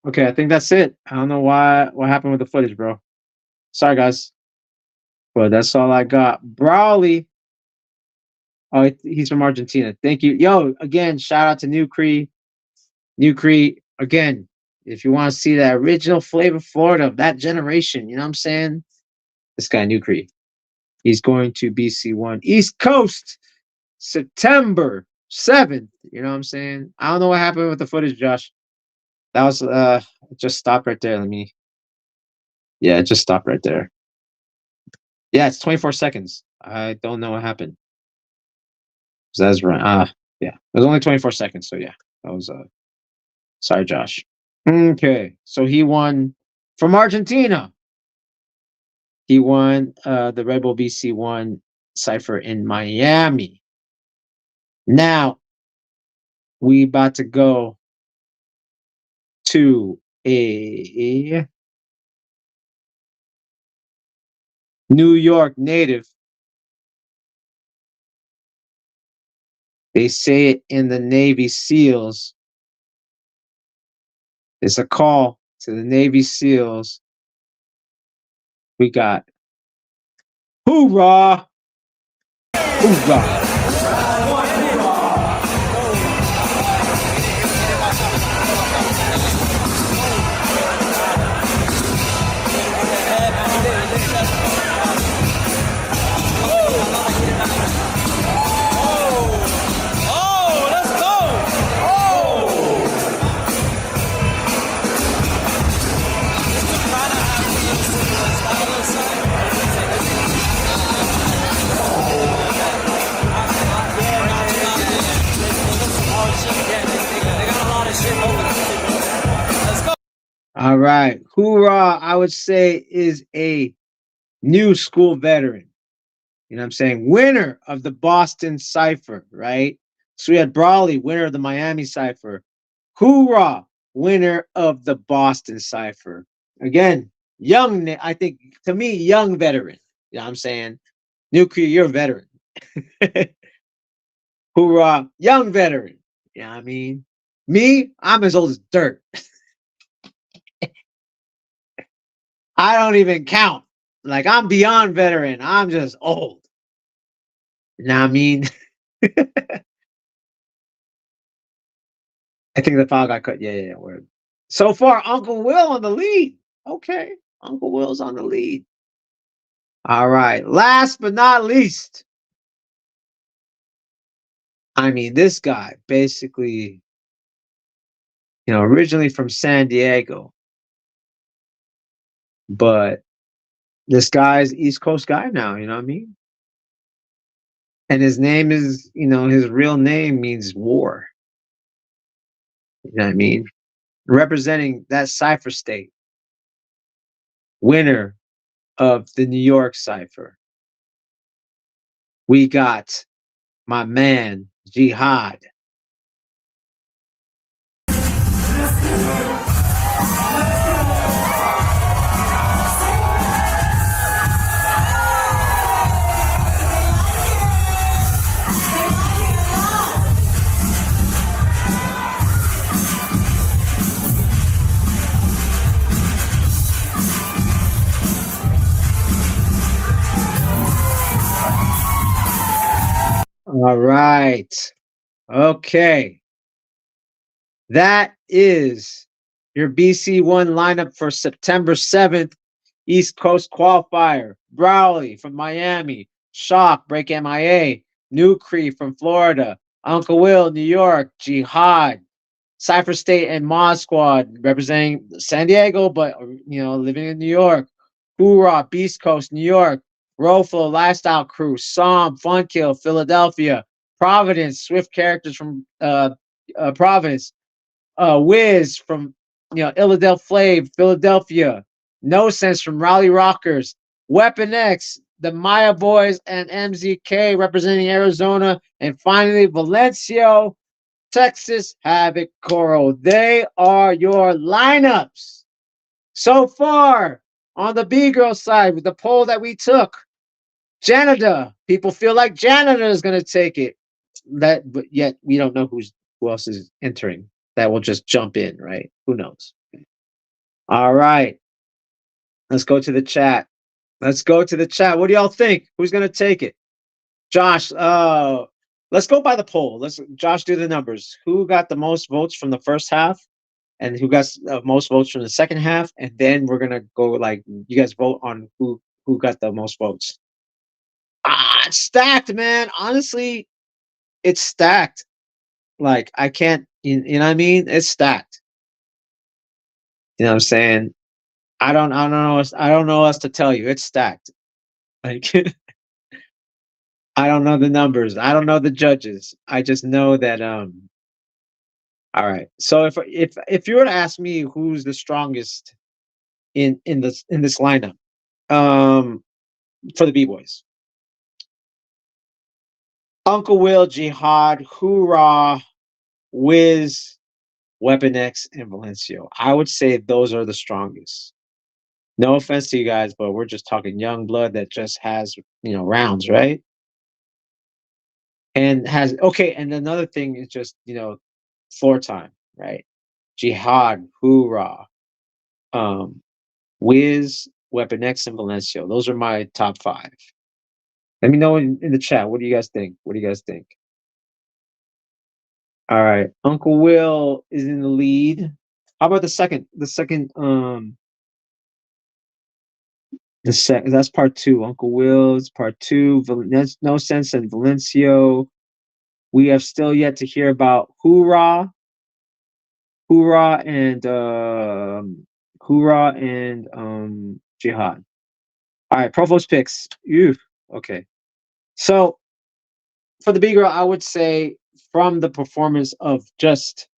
Okay, I think that's it. I don't know what happened with the footage, bro. Sorry, guys, but that's all I got. Brawley. Oh, he's from Argentina. Thank you. Yo, again, shout out to New Cree. New Cree, again, if you want to see that original flavor Florida of that generation, you know what I'm saying? This guy, New Cree. He's going to BC1 East Coast, September 7th. You know what I'm saying? I don't know what happened with the footage, Josh. That was just stop right there. Let me Yeah, just stop right there. Yeah, it's 24 seconds. I don't know what happened. That's right. Yeah. It was only 24 seconds, so yeah. That was sorry, Josh. Okay. So he won from Argentina. He won the Redbull BC1 Cypher in Miami. Now we about to go to a New York native. They say it in the Navy SEALs. It's a call to the Navy SEALs. We got hoorah, hoorah. All right. Hoorah, I would say, is a new school veteran. You know what I'm saying? Winner of the Boston Cypher, right? So we had Brawley, winner of the Miami Cypher. Hoorah, winner of the Boston Cypher. Again, young, I think, to me, young veteran. You know what I'm saying? Nuclear, you're a veteran. Hoorah, young veteran. You know what I mean? Me, I'm as old as dirt. I don't even count. Like, I'm beyond veteran. I'm just old. You know what I mean? I think the file got cut. Yeah. Word. So far, Uncle Will on the lead. Okay. Uncle Will's on the lead. All right. Last but not least, I mean, this guy basically, originally from San Diego, but this guy's East Coast guy now, you know what I mean? And his name is, his real name means war. You know what I mean? Representing that Cypher state, winner of the New York Cypher. We got my man, Jihad. All right. Okay. That is your BC1 lineup for September 7th. East Coast qualifier. Brawley from Miami. Shock, Break MIA. New Cree from Florida. Uncle Will, New York. Jihad. Cypher State and Mod Squad representing San Diego, but living in New York. Hoorah, Beast Coast, New York. Roflo, Lifestyle Crew. Psalm, Funkill, Philadelphia. Providence, Swift characters from Providence. Wiz from Illadelph Flav, Philadelphia. No Sense from Raleigh Rockers. Weapon X, the Maya Boys, and MZK representing Arizona. And finally, Valencio, Texas Havoc Coral. They are your lineups. So far, on the B girl side, with the poll that we took, Janada. People feel like Janada is going to take it. But yet we don't know who else is entering. That will just jump in, right? Who knows? All right. Let's go to the chat. Let's go to the chat. What do y'all think? Who's gonna take it? Josh, let's go by the poll. Let's Josh do the numbers. Who got the most votes from the first half, and who got most votes from the second half? And then we're gonna go like you guys vote on who got the most votes. It's stacked, man. Honestly, it's stacked. Like I can't, you know what I mean? It's stacked. You know what I'm saying? I don't know. I don't know else to tell you. It's stacked. Like I don't know the numbers. I don't know the judges. I just know that all right. So if you were to ask me who's the strongest in this lineup, um for the B-boys, Uncle Will, Jihad, Hoorah, Wiz, Weapon X, and Valencio. I would say those are the strongest. No offense to you guys, but we're just talking young blood that just has rounds, right? And has okay. And another thing is just floor time, right? Jihad, Hoorah, um, Wiz, Weapon X, and Valencio. Those are my top five. Let me know in the chat. What do you guys think? What do you guys think? All right. Uncle Will is in the lead. How about the second? That's part two. Uncle Will's part two. That's No Sense and Valencio. We have still yet to hear about Hoorah, and Jihad. All right, Provost picks. Ew. Okay. So for the B girl, I would say from the performance of just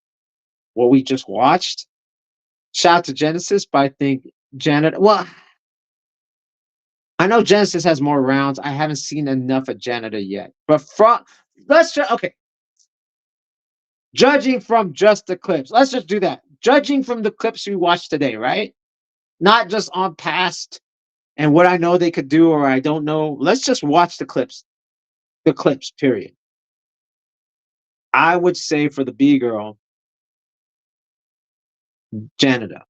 what we just watched, shout out to Genesis, but I think Janet. Well, I know Genesis has more rounds. I haven't seen enough of Janitor yet. But from okay. Judging from just the clips, let's just do that. Judging from the clips we watched today, right? Not just on past and what I know they could do or I don't know. Let's just watch the clips. The clips, period. I would say for the B girl, Janitor.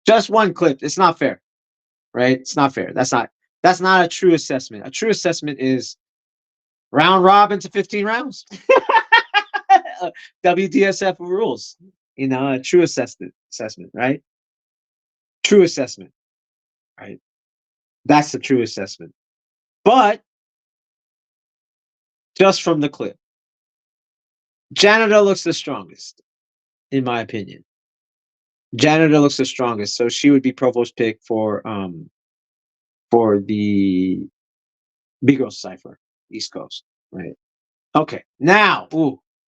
Just one clip. It's not fair, right? It's not fair. That's not a true assessment. A true assessment is round robin to 15 rounds. WDSF rules. A true assessment, right? True assessment, right? That's the true assessment. But just from the clip, Janitor looks the strongest, in my opinion. Janitor looks the strongest, so she would be Provost pick for the B Girl Cypher, East Coast, right? Okay, now,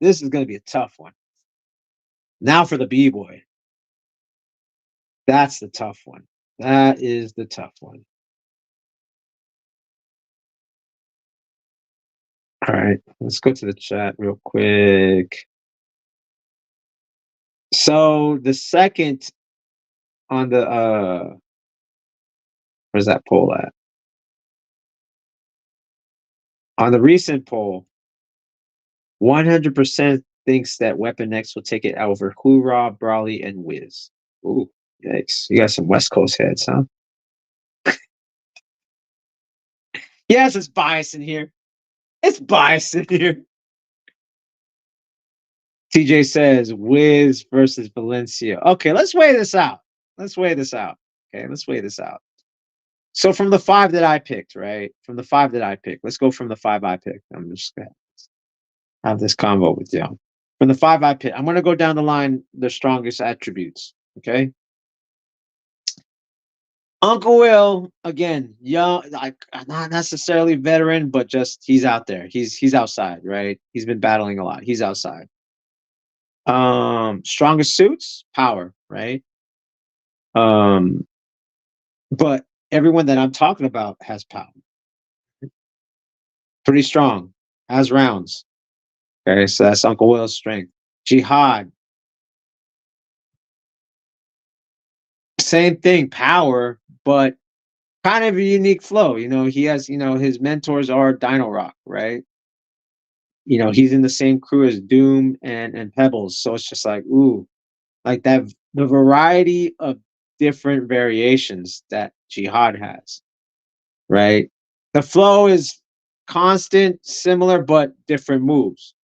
this is gonna be a tough one. Now for the B-boy. That's the tough one. That is the tough one. All right, let's go to the chat real quick. So the second on the where's that poll at? On the recent poll, 100% thinks that Weapon X will take it over Hoorah, Brawley, and Wiz. Ooh, yikes. You got some West Coast heads, huh? Yes, it's bias in here. It's bias in here. TJ says Wiz versus Valencia. Okay, let's weigh this out. Let's weigh this out. Okay, let's weigh this out. So from the five that I picked, right? From the five that I picked, let's go from the five I picked. I'm just gonna have this convo with you. From the five I picked, I'm gonna go down the line the strongest attributes. Okay. Uncle Will, again, young, like not necessarily veteran, but just he's out there. He's outside, right? He's been battling a lot. He's outside. Strongest suits, power, right? Um, but everyone that I'm talking about has power. Pretty strong, has rounds. Okay, so that's Uncle Will's strength. Jihad, same thing, power, but kind of a unique flow. He has, his mentors are Dino Rock, right? He's in the same crew as Doom and Pebbles. So it's just like, ooh. like that, the variety of different variations that Jihad has, right? The flow is constant, similar, but different moves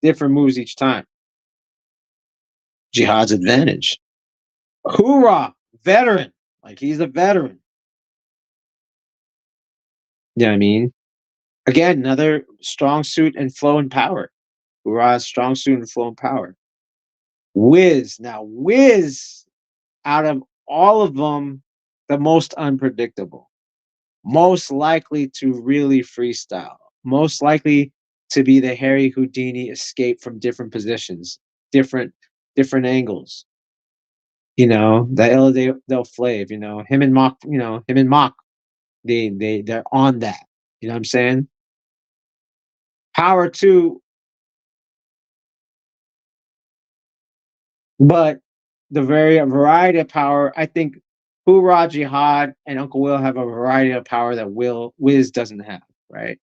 each time. Jihad's advantage. Hoorah, veteran, like he's a veteran. You know what I mean? Again, another strong suit and flow and power. Hoorah's strong suit and flow and power. Wiz, now Wiz, out of all of them, the most unpredictable, most likely to really freestyle, most likely to be the Harry Houdini escape from different positions, different different angles. You know, the El Del Flav, you know, him and Mock, you know, him and Mock, they're on that. You know what I'm saying? Power two, but the very variety of power, I think Hoorah, Jihad, and Uncle Will have a variety of power that Will Wiz doesn't have, right?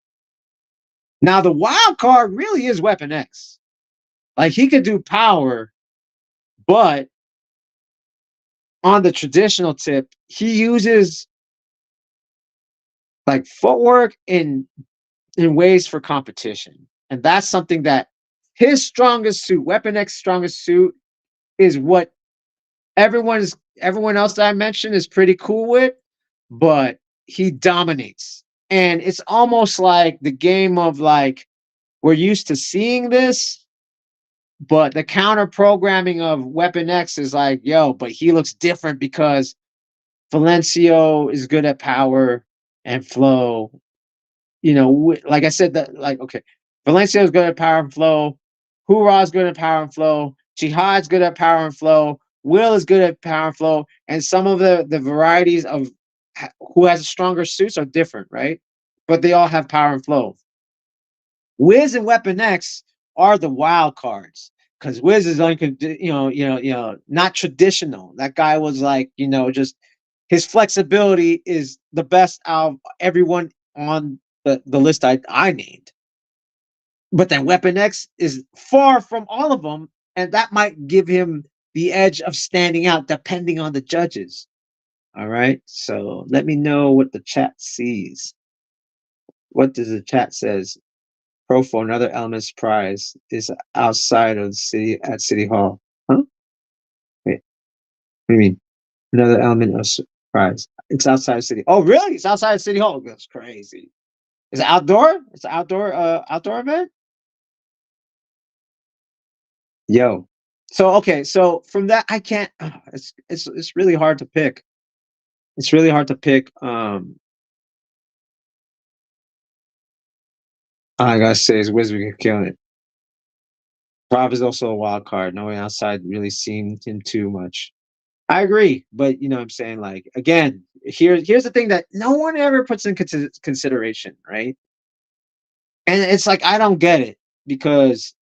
Now the wild card really is Weapon X. Like he could do power, but on the traditional tip, he uses like footwork in ways for competition. And that's something that his strongest suit, Weapon X strongest suit, is what everyone else that I mentioned is pretty cool with, but he dominates. And it's almost like the game of like we're used to seeing this, but the counter programming of Weapon X is like, yo, but he looks different because Valencio is good at power and flow. You know, like I said, that like okay, Valencia is good at power and flow. Hoorah's good at power and flow. Jihad's good at power and flow. Will is good at power and flow. And some of the varieties of who has stronger suits are different, right? But they all have power and flow. Wiz and Weapon X are the wild cards because Wiz is not traditional. That guy was like, you know, just his flexibility is the best out of everyone on the list I named. But then Weapon X is far from all of them, and that might give him the edge of standing out depending on the judges. All right. So let me know what the chat sees. What does the chat says? Profo, another element's prize is outside of the city at City Hall. Huh? Wait, what do you mean? Another element of surprise. It's outside of City. Oh, really? It's outside of City Hall. That's crazy. Is it outdoor? It's an outdoor event? Yo. So okay, so from that I can't it's really hard to pick. It's really hard to pick. I gotta say is Wizard can kill it. Prov is also a wild card. No one outside really seen him too much. I agree, but you know what I'm saying, like again, here's the thing that no one ever puts in consideration, right? And it's like I don't get it because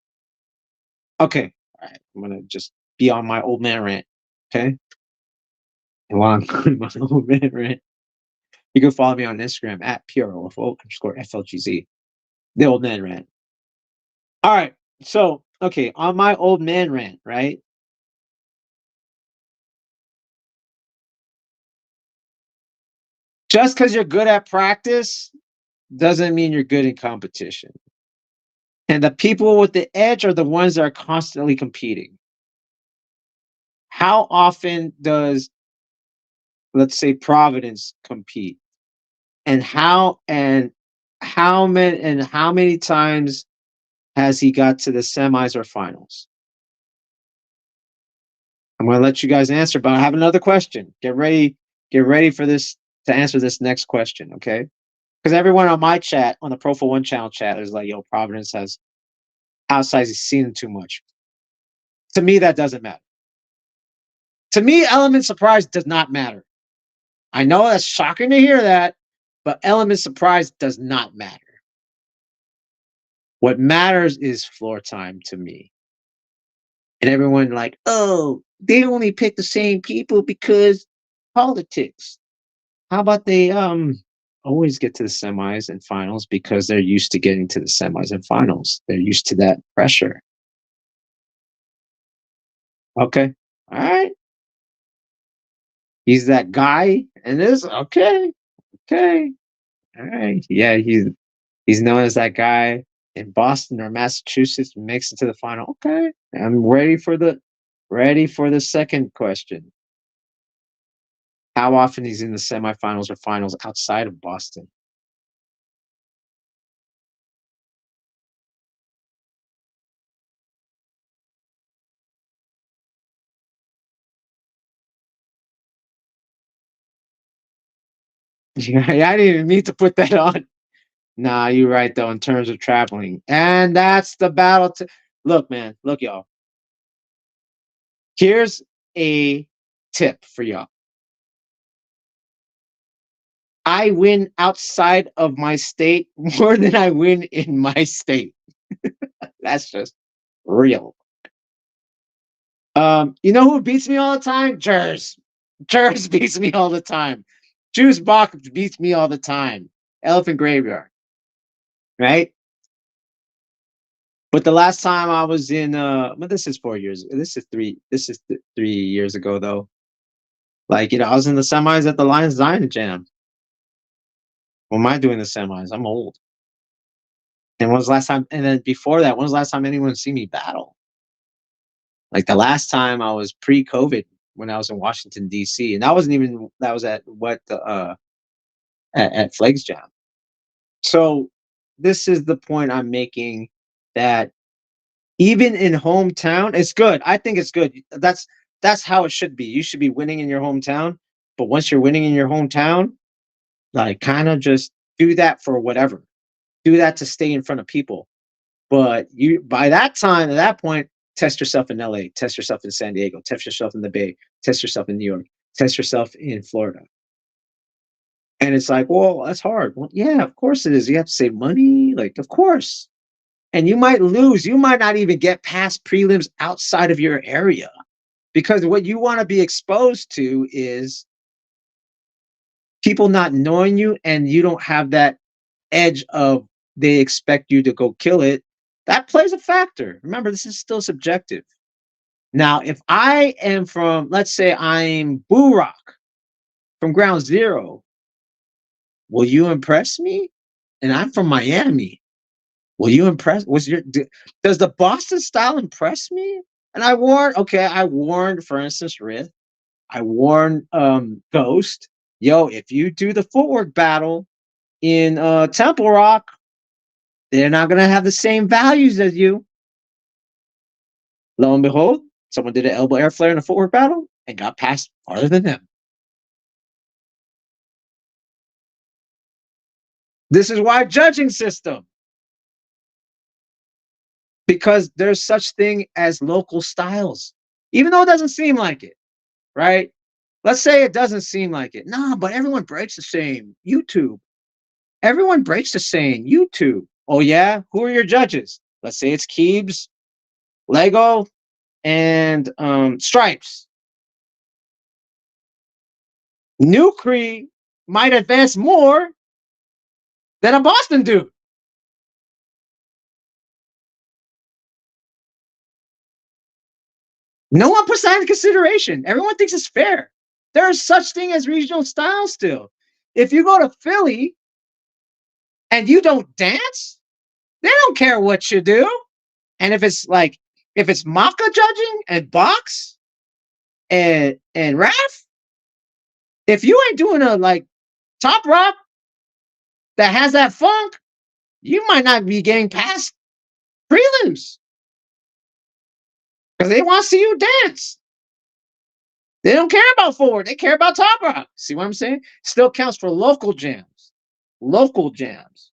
okay, all right, I'm gonna just be on my old man rant, okay? And while I'm on my old man rant, you can follow me on Instagram at PROFO_FLGZ. The old man rant. All right. So, okay, on my old man rant, right? Just because you're good at practice doesn't mean you're good in competition. And the people with the edge are the ones that are constantly competing. How often does, let's say, Providence compete? And how many times has he got to the semis or finals? I'm going to let you guys answer, but I have another question. Get ready for this to answer this next question, okay? Because everyone on my chat, on the Profowon channel chat, is like, yo, Providence has outsized he's seen too much. To me, that doesn't matter. To me, element surprise does not matter. I know that's shocking to hear that, but element surprise does not matter. What matters is floor time to me. And everyone like, oh, they only pick the same people because politics. How about they always get to the semis and finals because they're used to getting to the semis and finals. They're used to that pressure. Okay. All right. He's that guy and this okay. Okay. All right. Yeah, he's known as that guy in Boston or Massachusetts makes it to the final. Okay. I'm ready for the second question. How often he's in the semifinals or finals outside of Boston? Yeah, I didn't even need to put that on. Nah, you're right though, in terms of traveling. And that's the battle to look, man. Look, y'all. Here's a tip for y'all. I win outside of my state more than I win in my state. That's just real. You know who beats me all the time? Jers. Jers beats me all the time. Juice Bach beats me all the time. Elephant Graveyard, right? But the last time I was in, well, this is 4 years. This is 3 years ago though. Like I was in the semis at the Lions Zion Jam. When am I doing the semis? I'm old. And when was the last time? And then before that, when was the last time anyone see me battle? Like the last time I was pre-COVID when I was in Washington D.C. and that was at what the at Flags Jam. So this is the point I'm making that even in hometown, it's good. I think it's good. That's how it should be. You should be winning in your hometown. But once you're winning in your hometown, like kind of just do that for whatever. Do that to stay in front of people. But you by that time, at that point, test yourself in LA, test yourself in San Diego, test yourself in the Bay, test yourself in New York, test yourself in Florida. And it's like, well, that's hard. Well, yeah, of course it is. You have to save money, like, of course. And you might lose. You might not even get past prelims outside of your area because what you want to be exposed to is people not knowing you and you don't have that edge of they expect you to go kill it. That plays a factor. Remember, this is still subjective. Now, if I am from, let's say I'm Boo Rock from Ground Zero, will you impress me? And I'm from Miami. Will you impress? Does the Boston style impress me? And I warned, for instance, Rith. I warned Ghost. Yo, if you do the footwork battle in Temple Rock, they're not gonna have the same values as you. Lo and behold, someone did an elbow air flare in a footwork battle and got past farther than them. This is why judging system, because there's such thing as local styles, even though it doesn't seem like it, right? Let's say it doesn't seem like it. Nah, but everyone breaks the same. YouTube. Everyone breaks the same. YouTube. Oh yeah, who are your judges? Let's say it's Keebs, Lego, and Stripes. New Cree might advance more than a Boston dude. No one puts that in consideration. Everyone thinks it's fair. There is such thing as regional style still. If you go to Philly and you don't dance, they don't care what you do. And if it's Maka judging and box and Raf, if you ain't doing a like top rock that has that funk, you might not be getting past prelims because they want to see you dance. They don't care about forward. They care about top rock. See what I'm saying? Still counts for local jams. Local jams.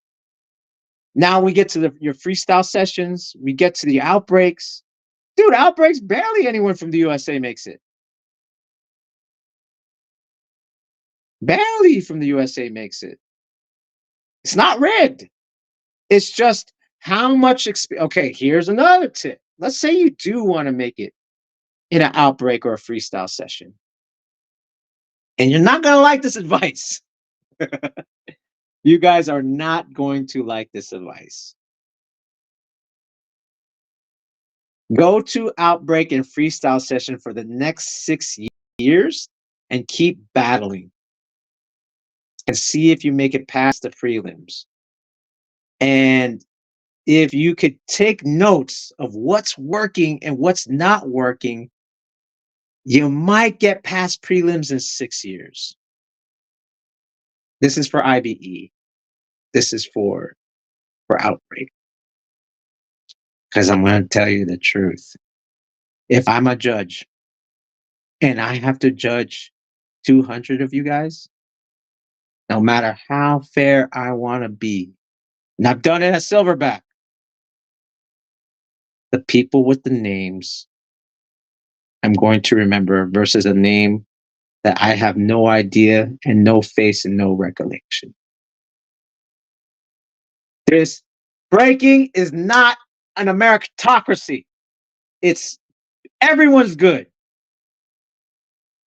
Now we get to your freestyle sessions. We get to the outbreaks. Dude, outbreaks, barely anyone from the USA makes it. Barely from the USA makes it. It's not rigged. It's just how much experience. Okay, here's another tip. Let's say you do want to make it in an outbreak or a freestyle session. And you're not going to like this advice. You guys are not going to like this advice. Go to Outbreak and Freestyle Session for the next 6 years and keep battling and see if you make it past the prelims. And if you could take notes of what's working and what's not working, you might get past prelims in 6 years. This is for IBE. This is for Outbreak. Because I'm going to tell you the truth. If I'm a judge and I have to judge 200 of you guys, no matter how fair I want to be, and I've done it at Silverback, the people with the names I'm going to remember versus a name that I have no idea and no face and no recollection. This breaking is not an meritocracy. It's everyone's good.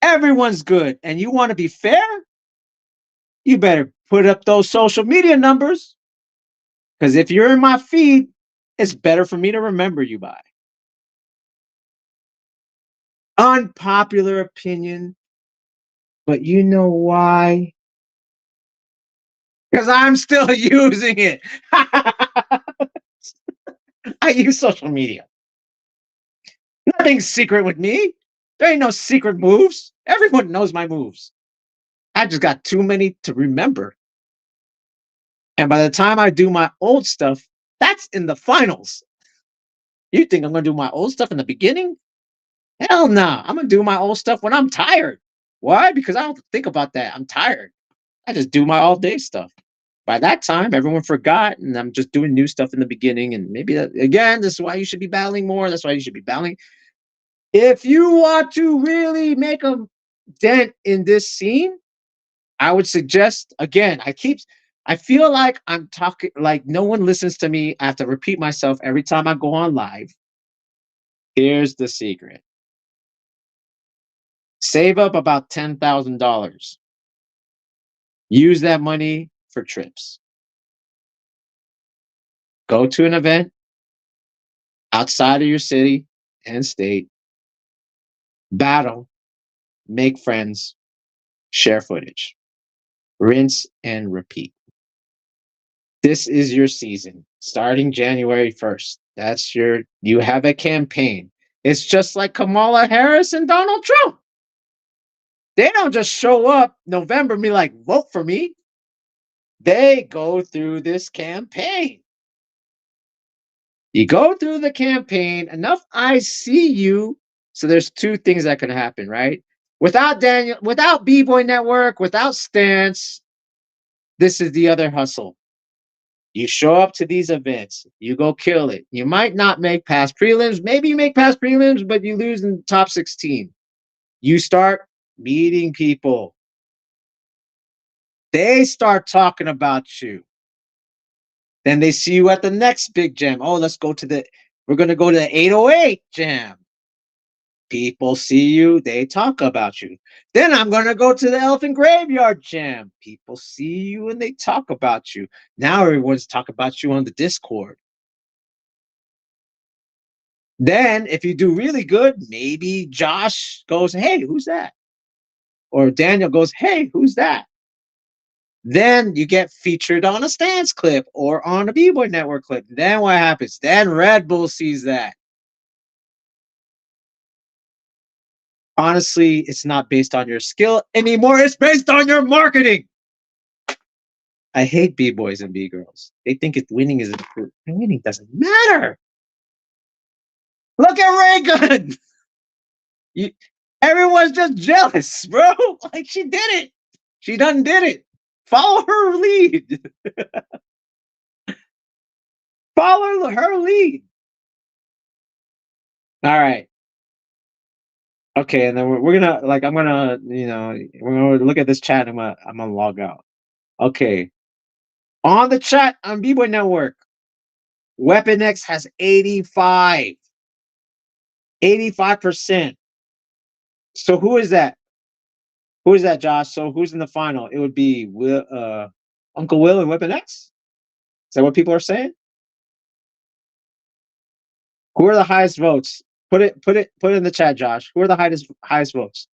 Everyone's good. And you want to be fair? You better put up those social media numbers. Because if you're in my feed, it's better for me to remember you by. Unpopular opinion, but you know why? Because I'm still using it. I use social media. Nothing's secret with me. There ain't no secret moves. Everyone knows my moves. I just got too many to remember. And by the time I do my old stuff, that's in the finals. You think I'm going to do my old stuff in the beginning? Hell no. Nah. I'm going to do my old stuff when I'm tired. Why? Because I don't think about that. I'm tired. I just do my all day stuff. By that time, everyone forgot, and I'm just doing new stuff in the beginning. And maybe that, again, this is why you should be battling more. That's why you should be battling. If you want to really make a dent in this scene, I would suggest, again, I feel like I'm talking, like no one listens to me. I have to repeat myself every time I go on live. Here's the secret. Save up about $10,000. Use that money for trips. Go to an event outside of your city and state, battle, make friends, share footage, rinse and repeat. This is your season starting January 1st. You have a campaign. It's just like Kamala Harris and Donald Trump. They don't just show up November and be like, vote for me. They go through this campaign. You go through the campaign, enough eyes see you. So there's two things that can happen, right? Without Bboy Network, without Stance, this is the other hustle. You show up to these events, you go kill it. You might not make past prelims. Maybe you make past prelims, but you lose in the top 16. You start meeting people. They start talking about you. Then they see you at the next big jam. Oh, we're going to go to the 808 jam. People see you, they talk about you. Then I'm going to go to the Elephant Graveyard Jam. People see you and they talk about you. Now everyone's talking about you on the Discord. Then if you do really good, maybe Josh goes, hey, who's that? Or Daniel goes, hey, who's that? Then you get featured on a Stance clip or on a Bboy Network clip. Then what happens? Then Redbull sees that. Honestly, it's not based on your skill anymore. It's based on your marketing. I hate B-boys and B-girls. They think winning is important. Winning doesn't matter. Look at Raygun. Everyone's just jealous, bro. Like she did it. She done did it. Follow her lead. Follow her lead. All right. Okay, and then we're gonna I'm gonna we're gonna look at this chat. I'm gonna log out. Okay, on the chat on B-Boy Network, Weapon X has 85%. So who is that? Who is that, Josh? So who's in the final? It would be Uncle Will and Weapon X. Is that what people are saying? Who are the highest votes? Put it in the chat, Josh. Who are the highest votes?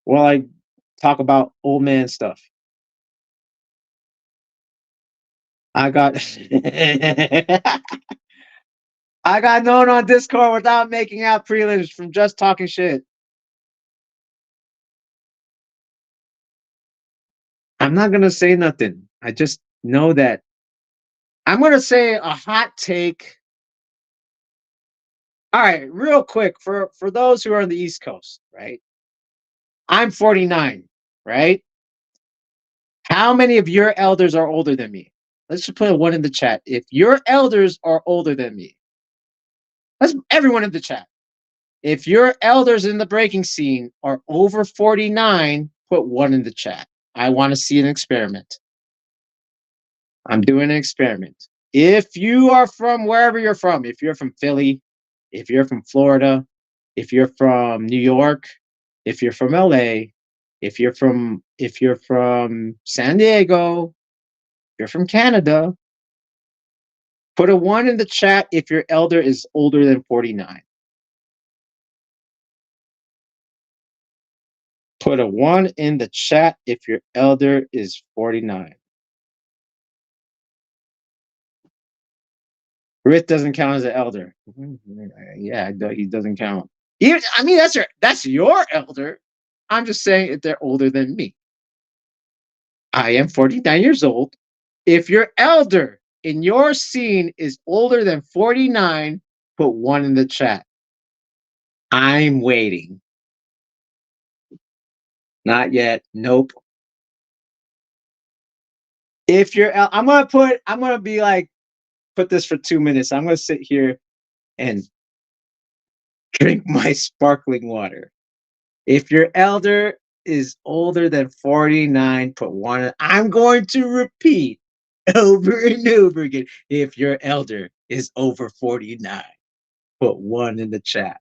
While I talk about old man stuff. I got I got known on Discord without making out prelims from just talking shit. I'm not gonna say nothing. I just know that I'm gonna say a hot take. All right, real quick for those who are on the East Coast, right? I'm 49, right? How many of your elders are older than me? Let's just put a one in the chat. If your elders are older than me, let's everyone in the chat. If your elders in the breaking scene are over 49, put one in the chat. I want to see an experiment. I'm doing an experiment. If you are from wherever you're from, if you're from Philly, if you're from Florida, if you're from New York, if you're from LA, if you're from San Diego, if you're from Canada, put a one in the chat if your elder is older than 49. Put a one in the chat if your elder is 49. Rick doesn't count as an elder. Yeah, he doesn't count. I mean, that's your elder. I'm just saying if they're older than me. I am 49 years old. If your elder in your scene is older than 49, put one in the chat. I'm waiting. Not yet. Nope. If you're, I'm gonna be like, put this for 2 minutes. I'm gonna sit here and drink my sparkling water. If your elder is older than 49, put one. I'm going to repeat over and over again. If your elder is over 49, put one in the chat.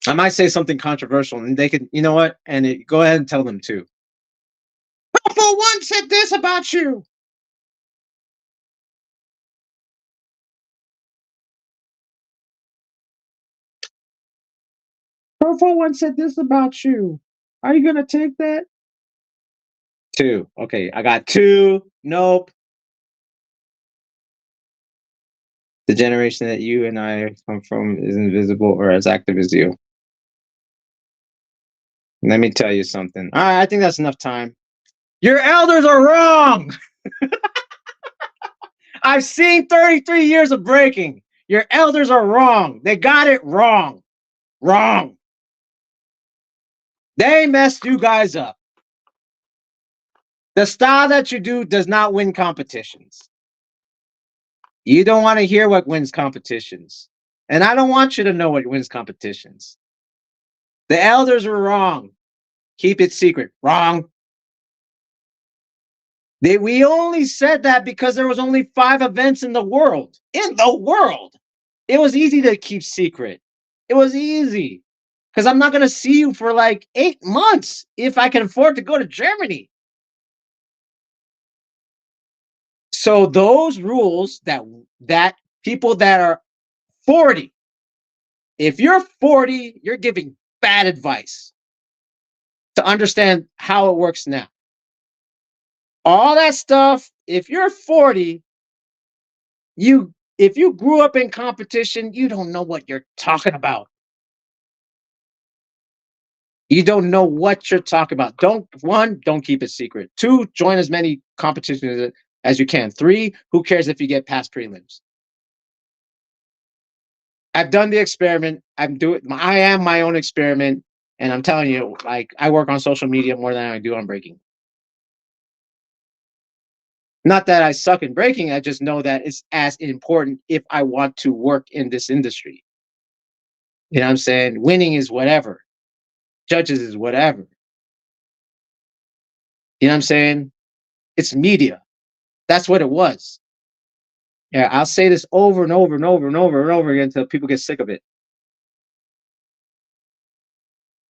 I might say something controversial and they can, you know what? And go ahead and tell them too. Profowon said this about you. Profowon said this about you. Are you going to take that? Two. Okay, I got two. Nope. The generation that you and I come from is invisible or as active as you. Let me tell you something. All right, I think that's enough time. Your elders are wrong. I've seen 33 years of breaking. Your elders are wrong. They got it wrong. Wrong. They messed you guys up. The style that you do does not win competitions. You don't want to hear what wins competitions. And I don't want you to know what wins competitions. The elders were wrong. Keep it secret. Wrong. We only said that because there was only 5 events in the world. In the world. It was easy to keep secret. It was easy. Because I'm not going to see you for like 8 months if I can afford to go to Germany. So those rules that people that are 40, if you're 40, you're giving bad advice to understand how it works now. All that stuff, if you're 40, if you grew up in competition, you don't know what you're talking about. You don't know what you're talking about. Don't keep it secret. 2, join as many competitions as you can. 3, who cares if you get past prelims? I've done the experiment. I am my own experiment, and I'm telling you, like I work on social media more than I do on breaking. Not that I suck in breaking, I just know that it's as important if I want to work in this industry. You know what I'm saying? Winning is whatever. Judges is whatever. You know what I'm saying? It's media. That's what it was. Yeah, I'll say this over and over and over and over and over again until people get sick of it.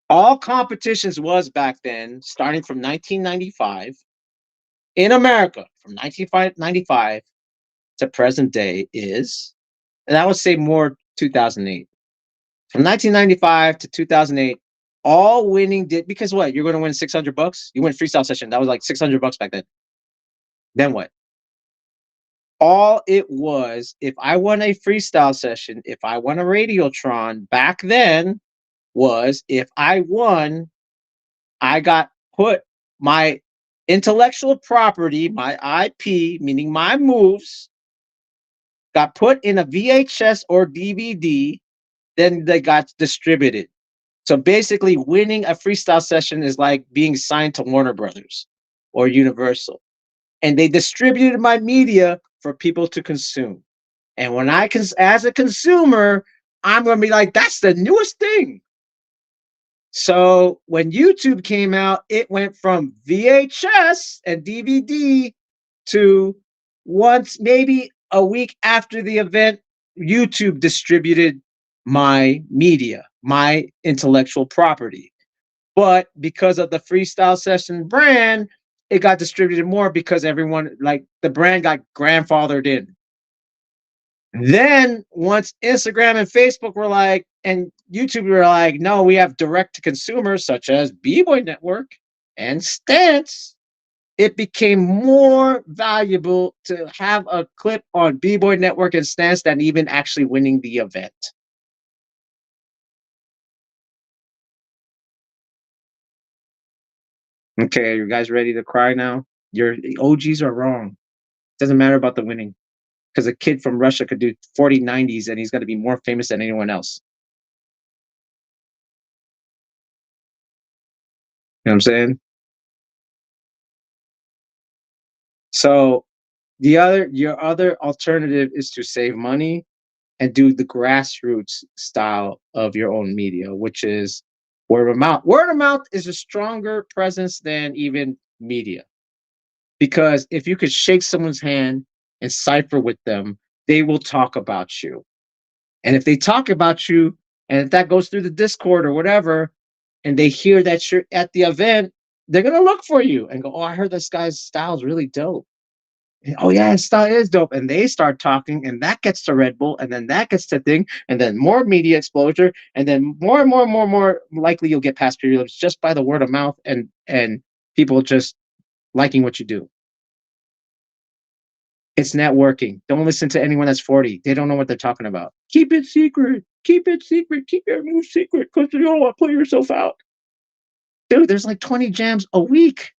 All competitions was back then, starting from 1995, in America from 1995 to present day is, and I would say more 2008. From 1995 to 2008, all winning did, because what? You're going to win $600. You win freestyle session. That was like $600 back then. Then what? All it was, if I won a freestyle session, if I won a Radiotron back then, was if I won, I got put my intellectual property, my IP, meaning my moves, got put in a VHS or DVD, then they got distributed. So basically, winning a freestyle session is like being signed to Warner Brothers or Universal. And they distributed my media for people to consume. And when as a consumer, I'm going to be like, that's the newest thing. So when YouTube came out, it went from VHS and DVD to once, maybe a week after the event, YouTube distributed my media, my intellectual property. But because of the freestyle session brand, it got distributed more because everyone, like the brand got grandfathered in. Then once Instagram and Facebook were like, and YouTube were like, no, we have direct to consumers such as Bboy Network and Stance, it became more valuable to have a clip on Bboy Network and Stance than even actually winning the event. Okay, you guys ready to cry now? Your OGs are wrong. It doesn't matter about the winning, because a kid from Russia could do 4090s and he's going to be more famous than anyone else. You know what I'm saying? So your other alternative is to save money and do the grassroots style of your own media, which is word of mouth. Word of mouth is a stronger presence than even media, because if you could shake someone's hand and cipher with them, they will talk about you. And if they talk about you, and if that goes through the Discord or whatever, and they hear that you're at the event, they're gonna look for you and go, "Oh, I heard this guy's style is really dope." And, oh yeah, his style is dope. And they start talking, and that gets to Red Bull, and then that gets to thing, and then more media exposure, and then more and more and more and more likely you'll get past prelims just by the word of mouth and people just liking what you do. It's networking. Don't listen to anyone that's 40. They don't know what they're talking about. Keep it secret. Keep it secret. Keep your move secret because you don't want to put yourself out. Dude, there's like 20 jams a week.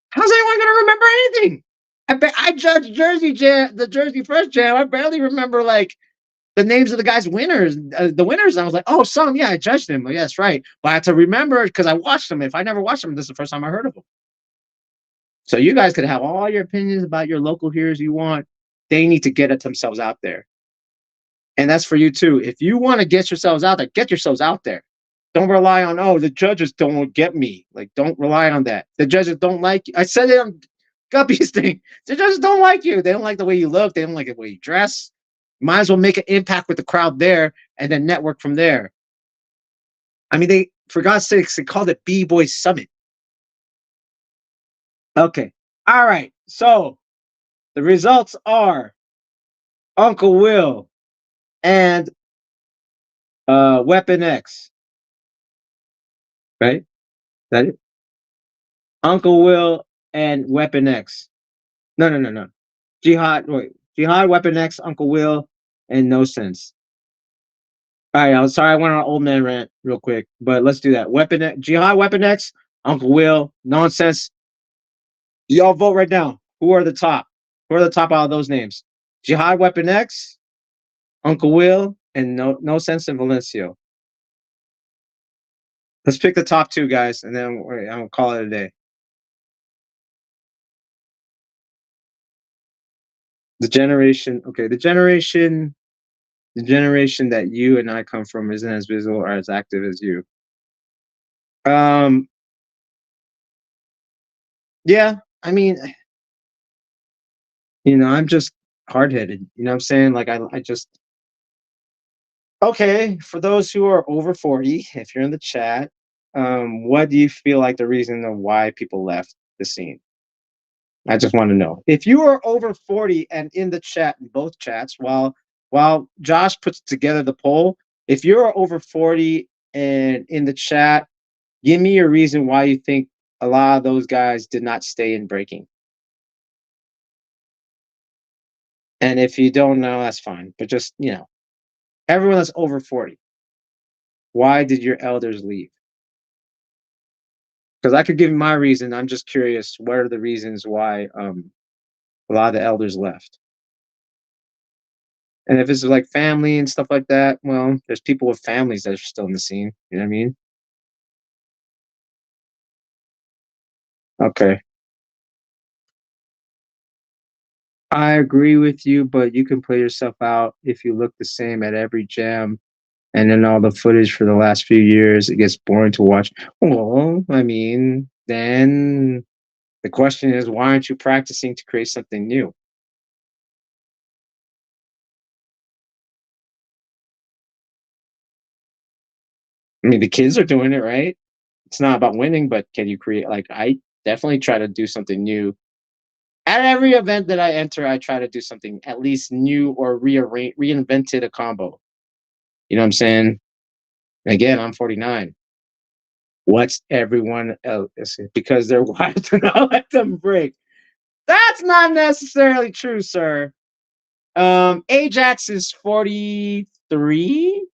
How's anyone going to remember anything? I judged Jersey Jam, the Jersey Fresh Jam. I barely remember like the names of the guys' winners, the winners. And I was like, oh, some, yeah, I judged them. Well, yeah, that's right. But I had to remember because I watched them. If I never watched them, this is the first time I heard of them. So you guys could have all your opinions about your local heroes you want. They need to get it themselves out there. And that's for you too. If you want to get yourselves out there, get yourselves out there. Don't rely on, oh, the judges don't get me. Like, don't rely on that. The judges don't like you. I said it on Guppy's thing. The judges don't like you. They don't like the way you look. They don't like the way you dress. Might as well make an impact with the crowd there and then network from there. I mean, they, for God's sakes, they called it B-Boy Summit. Okay. All right. So the results are Uncle Will and Weapon X. Right? Is that it? Uncle Will and Weapon X. No. Jihad, wait. Jihad, Weapon X, Uncle Will, and No Sense. All right, I'm sorry I went on an old man rant real quick, but let's do that. Weapon X, Jihad, Weapon X, Uncle Will, Nonsense. Y'all vote right now. Who are the top? Who are the top out of those names? Jihad, Weapon X, Uncle Will, and No Sense and Valencio. Let's pick the top two guys, and then I'm gonna call it a day. The generation, okay, the generation that you and I come from isn't as visible or as active as you. Um, yeah, I mean, I'm just hard headed. You know what I'm saying? Like I just okay. For those who are over 40, if you're in the chat, what do you feel like the reason of why people left the scene? I just want to know if you are over 40 and in the chat in both chats while Josh puts together the poll. If you're over 40 and in the chat, give me a reason why you think a lot of those guys did not stay in breaking. And if you don't know, that's fine. But just, everyone that's over 40, why did your elders leave? Because I could give you my reason. I'm just curious, what are the reasons why a lot of the elders left? And if it's like family and stuff like that, well, there's people with families that are still in the scene. You know what I mean? Okay. I agree with you, but you can play yourself out if you look the same at every jam and then all the footage for the last few years. It gets boring to watch. Well, I mean, then the question is, why aren't you practicing to create something new? I mean, the kids are doing it, right? It's not about winning, but can you create? Like, I definitely try to do something new. At every event that I enter, I try to do something at least new or reinvented a combo. You know what I'm saying? Again, I'm 49. What's everyone else? Because their wives do not let them break. That's not necessarily true, sir. Ajax is 43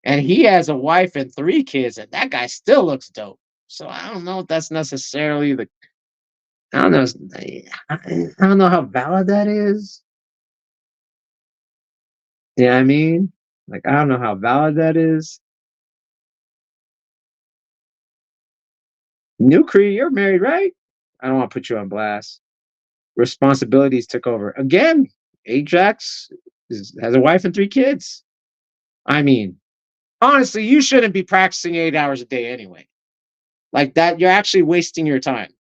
and he has a wife and 3 kids, and that guy still looks dope. So I don't know if that's necessarily the. I don't know. I don't know how valid that is. Yeah, I mean, like I don't know how valid that is. Nukri, you're married, right? I don't want to put you on blast. Responsibilities took over again. Ajax has a wife and 3 kids. I mean, honestly, you shouldn't be practicing 8 hours a day anyway. Like that, you're actually wasting your time.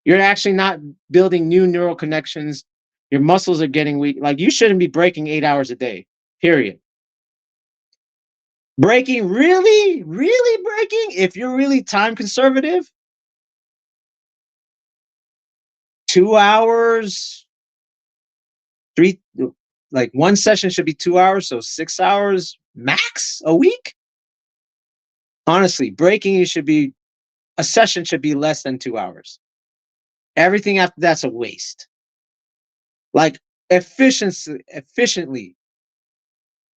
You're actually not building new neural connections. Your muscles are getting weak. Like you shouldn't be breaking 8 hours a day, period. Breaking, really, really breaking, if you're really time conservative, 2 hours, three, like one session should be 2 hours, so 6 hours max a week. Honestly, breaking, you should be, a session should be less than 2 hours. Everything after that's a waste. Like efficiently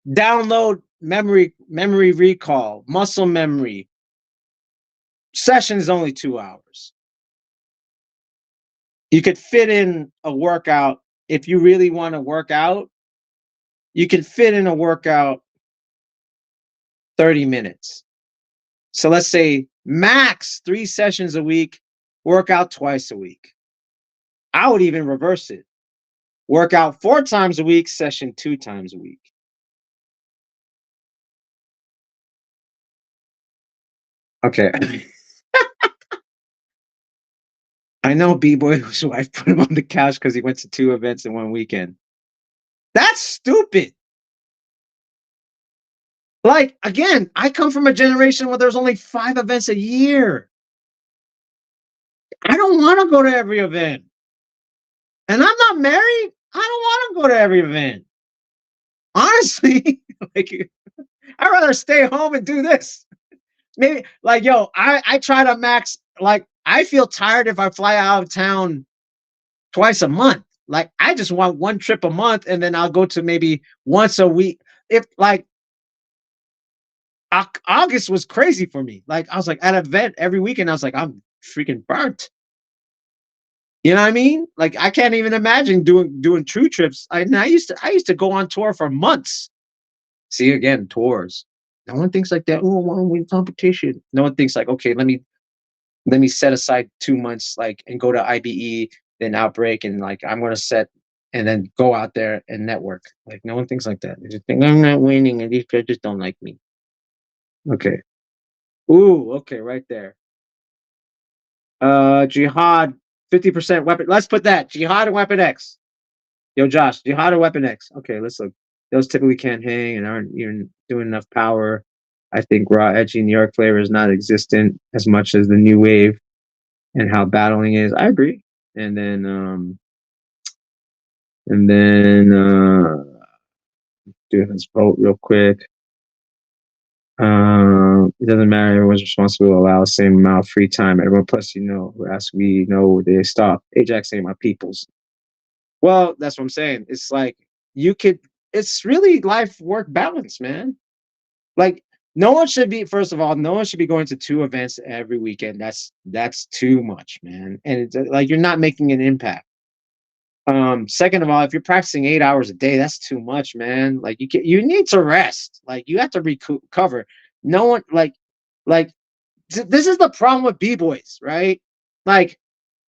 download memory recall, muscle memory. Session is only 2 hours. You could fit in a workout if you really want to work out. You can fit in a workout 30 minutes. So let's say max 3 sessions a week, work out twice a week. I would even reverse it. Work out 4 times a week, session 2 times a week. Okay. I know B-Boy's wife put him on the couch because he went to 2 events in one weekend. That's stupid. Like, again, I come from a generation where there's only 5 events a year. I don't want to go to every event. And I'm not married. I don't want to go to every event. Honestly, like, I'd rather stay home and do this. Maybe, like, yo, I try to max, like, I feel tired if I fly out of town twice a month. Like, I just want one trip a month, and then I'll go to maybe once a week. If, like, August was crazy for me. Like, I was like at an event every weekend. I was like, I'm freaking burnt. You know what I mean? Like, I can't even imagine doing true trips. I used to go on tour for months. See, again, tours. No one thinks like that. Oh, I want to win competition. No one thinks like, okay, let me set aside 2 months, like, and go to IBE, then Outbreak, and like I'm gonna set and then go out there and network. Like, no one thinks like that. They just think I'm not winning, and these guys just don't like me. Okay. Ooh, okay, right there. Jihad, 50% weapon. Let's put that. Jihad and Weapon X. Yo, Josh, Jihad or Weapon X? Okay, let's look. Those typically can't hang and aren't even doing enough power. I think raw, edgy New York flavor is not existent as much as the new wave and how battling is. I agree. And then And then do his vote real quick. It doesn't matter. Everyone's responsible to allow the same amount of free time. Everyone, plus, as we know, they stop. Ajax saying my peoples. Well, that's what I'm saying. It's like you could. It's really life work balance, man. Like no one should be. First of all, no one should be going to 2 events every weekend. That's too much, man. And it's like you're not making an impact. Second of all, if you're practicing 8 hours a day, that's too much, man. Like you need to rest. Like you have to recover. No one like this is the problem with b-boys, right? Like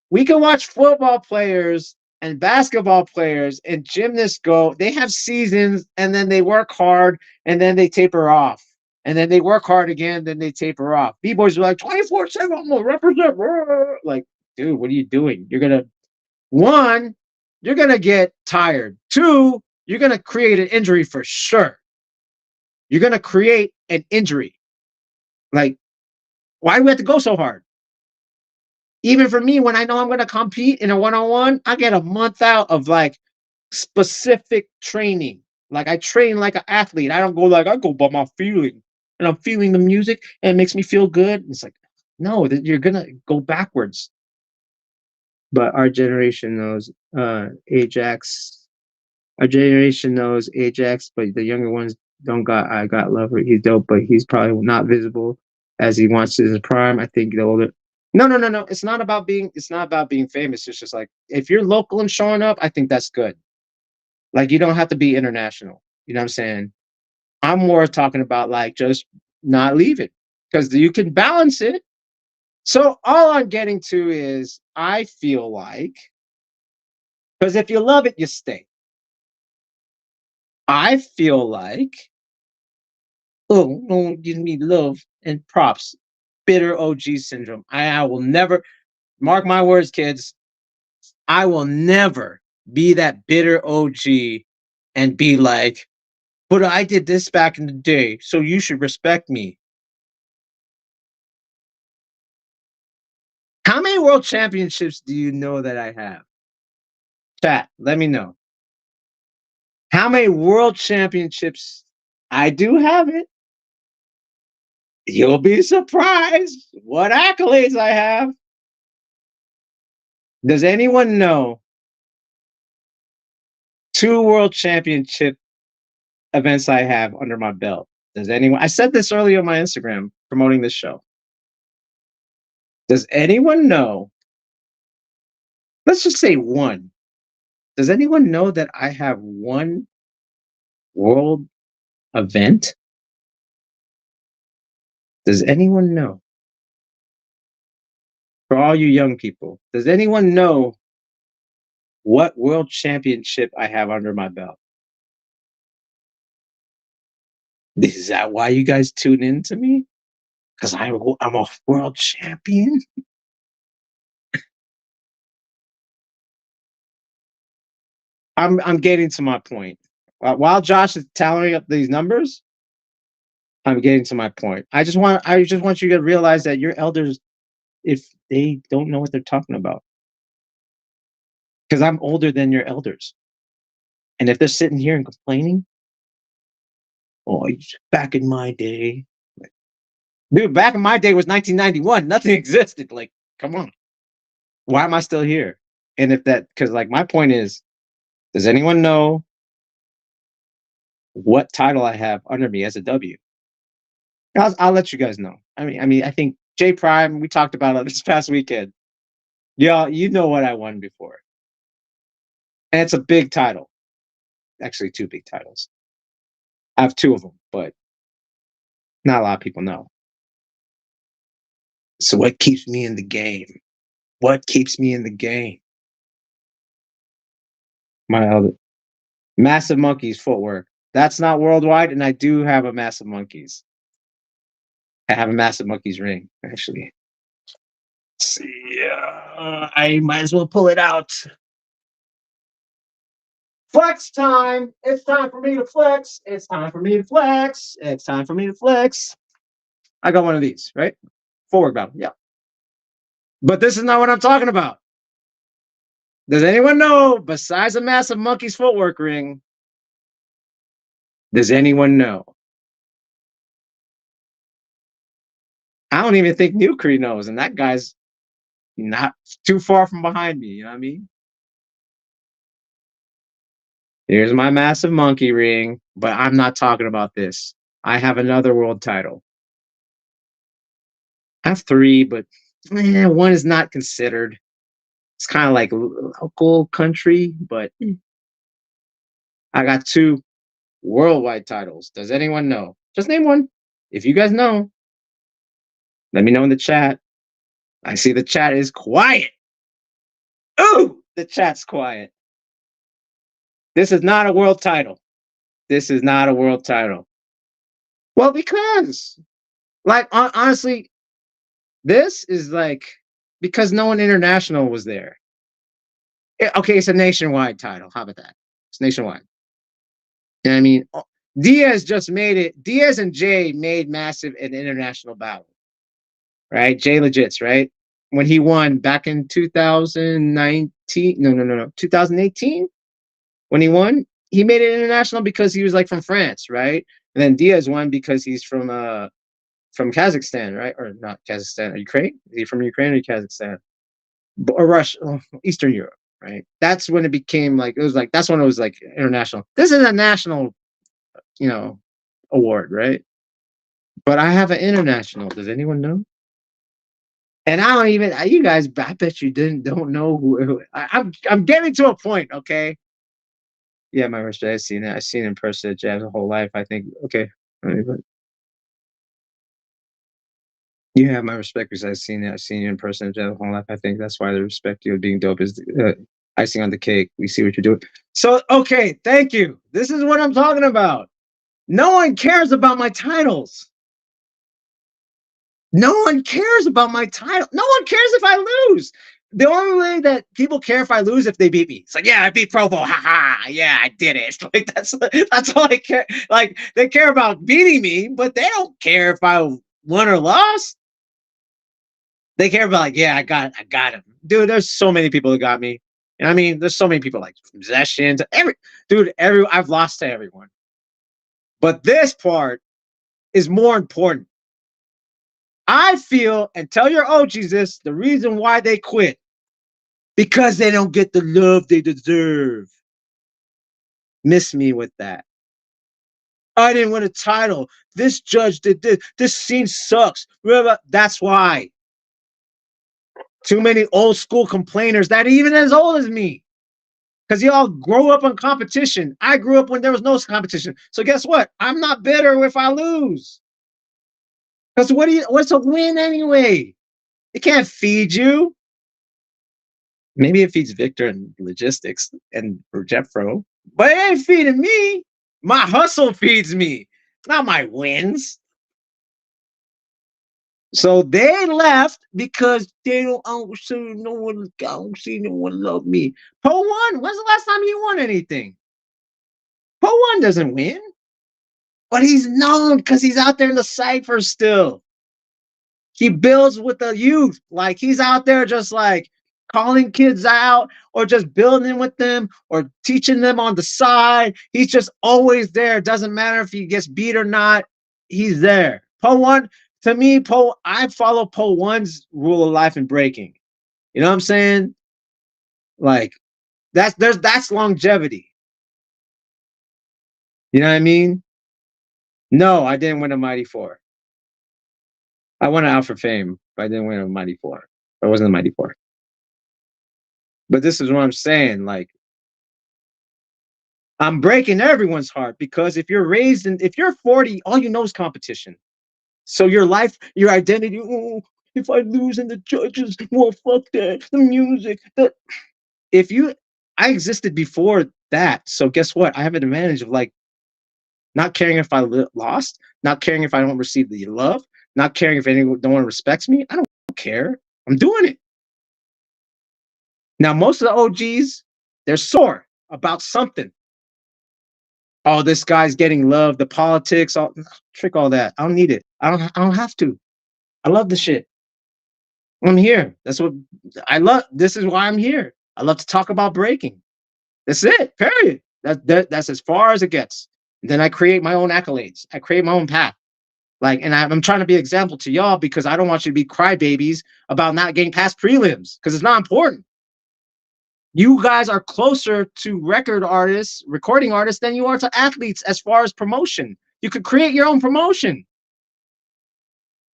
we can watch football players and basketball players and gymnasts go. They have seasons and then they work hard and then they taper off. And then they work hard again, then they taper off. B-boys are like 24/7, I'm gonna represent. Like, dude, what are you doing? One, you're going to get tired. Two, you're going to create an injury for sure. You're going to create an injury. Like, why do we have to go so hard? Even for me, when I know I'm going to compete in a one-on-one, I get a month out of like specific training. Like I train like an athlete. I don't go like I go by my feeling, and I'm feeling the music and it makes me feel good. It's like, no, that you're gonna go backwards. But our generation knows Ajax. Our generation knows Ajax, but the younger ones don't got. I got love. He's dope, but he's probably not visible as he wants to his prime. I think the older. No, no, no, no. It's not about being. It's not about being famous. It's just like if you're local and showing up, I think that's good. Like you don't have to be international. You know what I'm saying? I'm more talking about like just not leave it because you can balance it. So all I'm getting to is I feel like because if you love it, you stay. I feel like oh, no one gives me love and props. Bitter OG syndrome. I will never, mark my words, kids, I will never be that bitter OG and be like, but I did this back in the day, so you should respect me. How many world championships do you know that I have? Chat, let me know. How many world championships? I do have it. You'll be surprised what accolades I have. Does anyone know 2 world championship events I have under my belt? Does anyone? I said this earlier on my Instagram promoting this show. Does anyone know? Let's just say one. Does anyone know that I have one world event? Does anyone know? For all you young people, does anyone know what world championship I have under my belt? Is that why you guys tune in to me? Because I'm a world champion. I'm getting to my point. While Josh is tallying up these numbers, I'm getting to my point. I just want you to realize that your elders, if they don't know what they're talking about, because I'm older than your elders, and if they're sitting here and complaining, oh, back in my day, dude, back in my day was 1991. Nothing existed. Like, come on, why am I still here? And if that, because like my point is, does anyone know what title I have under me as a W? I'll let you guys know. I think J Prime. We talked about it this past weekend. Yeah, you know what I won before, and it's a big title. Actually, 2 big titles. I have 2 of them, but not a lot of people know. So what keeps me in the game? What keeps me in the game? My other Massive Monkeys footwork. That's not worldwide, and I do have a Massive Monkeys. I have a Massive Monkeys ring, actually. Let's see, I might as well pull it out. Flex time. It's time for me to flex. It's time for me to flex. It's time for me to flex. I got one of these, right? Forward battle. Yeah. But this is not what I'm talking about. Does anyone know, besides a massive monkey's footwork ring, does anyone know? I don't even think Newcree knows, and that guy's not too far from behind me. You know what I mean? Here's my massive monkey ring, but I'm not talking about this. I have another world title. I have three, but one is not considered. It's kind of like local country, but I got two worldwide titles. Does anyone know? Just name one. If you guys know, let me know in the chat. I see the chat is quiet. Ooh, the chat's quiet. This is not a world title. This is not a world title. Well, because, like, honestly, this is like because no one international was there. Okay, it's a nationwide title. How about that? It's nationwide. You know what I mean? Diaz just made it. Diaz and Jay made massive an international battle, right? Jay Legits, right? When he won back in 2019, no, 2018, when he won, he made it international because he was like from France, right? And then Diaz won because he's from Kazakhstan, right? Or not Kazakhstan, Ukraine? Is he from Ukraine or Kazakhstan? Or Russia, Eastern Europe, right? That's when it became like, it was like, that's when it was like international. This is a national, award, right? But I have an international. Does anyone know? And I don't even, you guys, I bet you don't know who I'm getting to a point, okay? Yeah, my respect. I've seen it. I've seen it in person Jazz a whole life. I think, okay. You have my respect because I've seen it. I've seen you in person Jazz a whole life. I think that's why the respect you being dope is icing on the cake. We see what you're doing. So, okay, thank you. This is what I'm talking about. No one cares about my titles. No one cares about my title. No one cares if I lose. The only way that people care if I lose if they beat me. It's like, yeah, I beat Provo. Ha ha. Yeah, I did it. Like that's all I care. Like they care about beating me, but they don't care if I won or lost. They care about like, yeah, I got him. Dude, there's so many people that got me. And I mean, there's so many people like possessions. I've lost to everyone. But this part is more important. I feel, and tell your OGs this, the reason why they quit. Because they don't get the love they deserve. Miss me with that. I didn't win a title. This judge did this. This scene sucks. That's why. Too many old school complainers that even as old as me. Because y'all grow up on competition. I grew up when there was no competition. So guess what? I'm not bitter if I lose. Because what's a win anyway? It can't feed you. Maybe it feeds Victor and logistics and Jeffro, but it ain't feeding me. My hustle feeds me, not my wins. So they left because they don't see no one love me. Po won. When's the last time he won anything? Po won doesn't win, but he's known because he's out there in the Cypher still. He builds with the youth. Like he's out there just like calling kids out or just building with them or teaching them on the side. He's just always there. Doesn't matter if he gets beat or not. He's there. Po one, to me, I follow Po one's rule of life and breaking. You know what I'm saying? Like that's longevity. You know what I mean? No, I didn't win a Mighty Four. I won an Alpha Fame, but I didn't win a Mighty Four. I wasn't a Mighty Four. But this is what I'm saying. Like, I'm breaking everyone's heart because if you're 40, all you know is competition. So your life, your identity, if I lose in the judges, well, fuck that. The music, I existed before that. So guess what? I have an advantage of like not caring if I lost, not caring if I don't receive the love, not caring if no one respects me. I don't care. I'm doing it. Now, most of the OGs, they're sore about something. Oh, this guy's getting love, the politics, all that. I don't need it. I don't have to. I love the shit. I'm here. That's what I love. This is why I'm here. I love to talk about breaking. That's it. Period. That's as far as it gets. And then I create my own accolades. I create my own path. Like, and I'm trying to be an example to y'all because I don't want you to be crybabies about not getting past prelims because it's not important. You guys are closer to recording artists than you are to athletes as far as promotion. You could create your own promotion.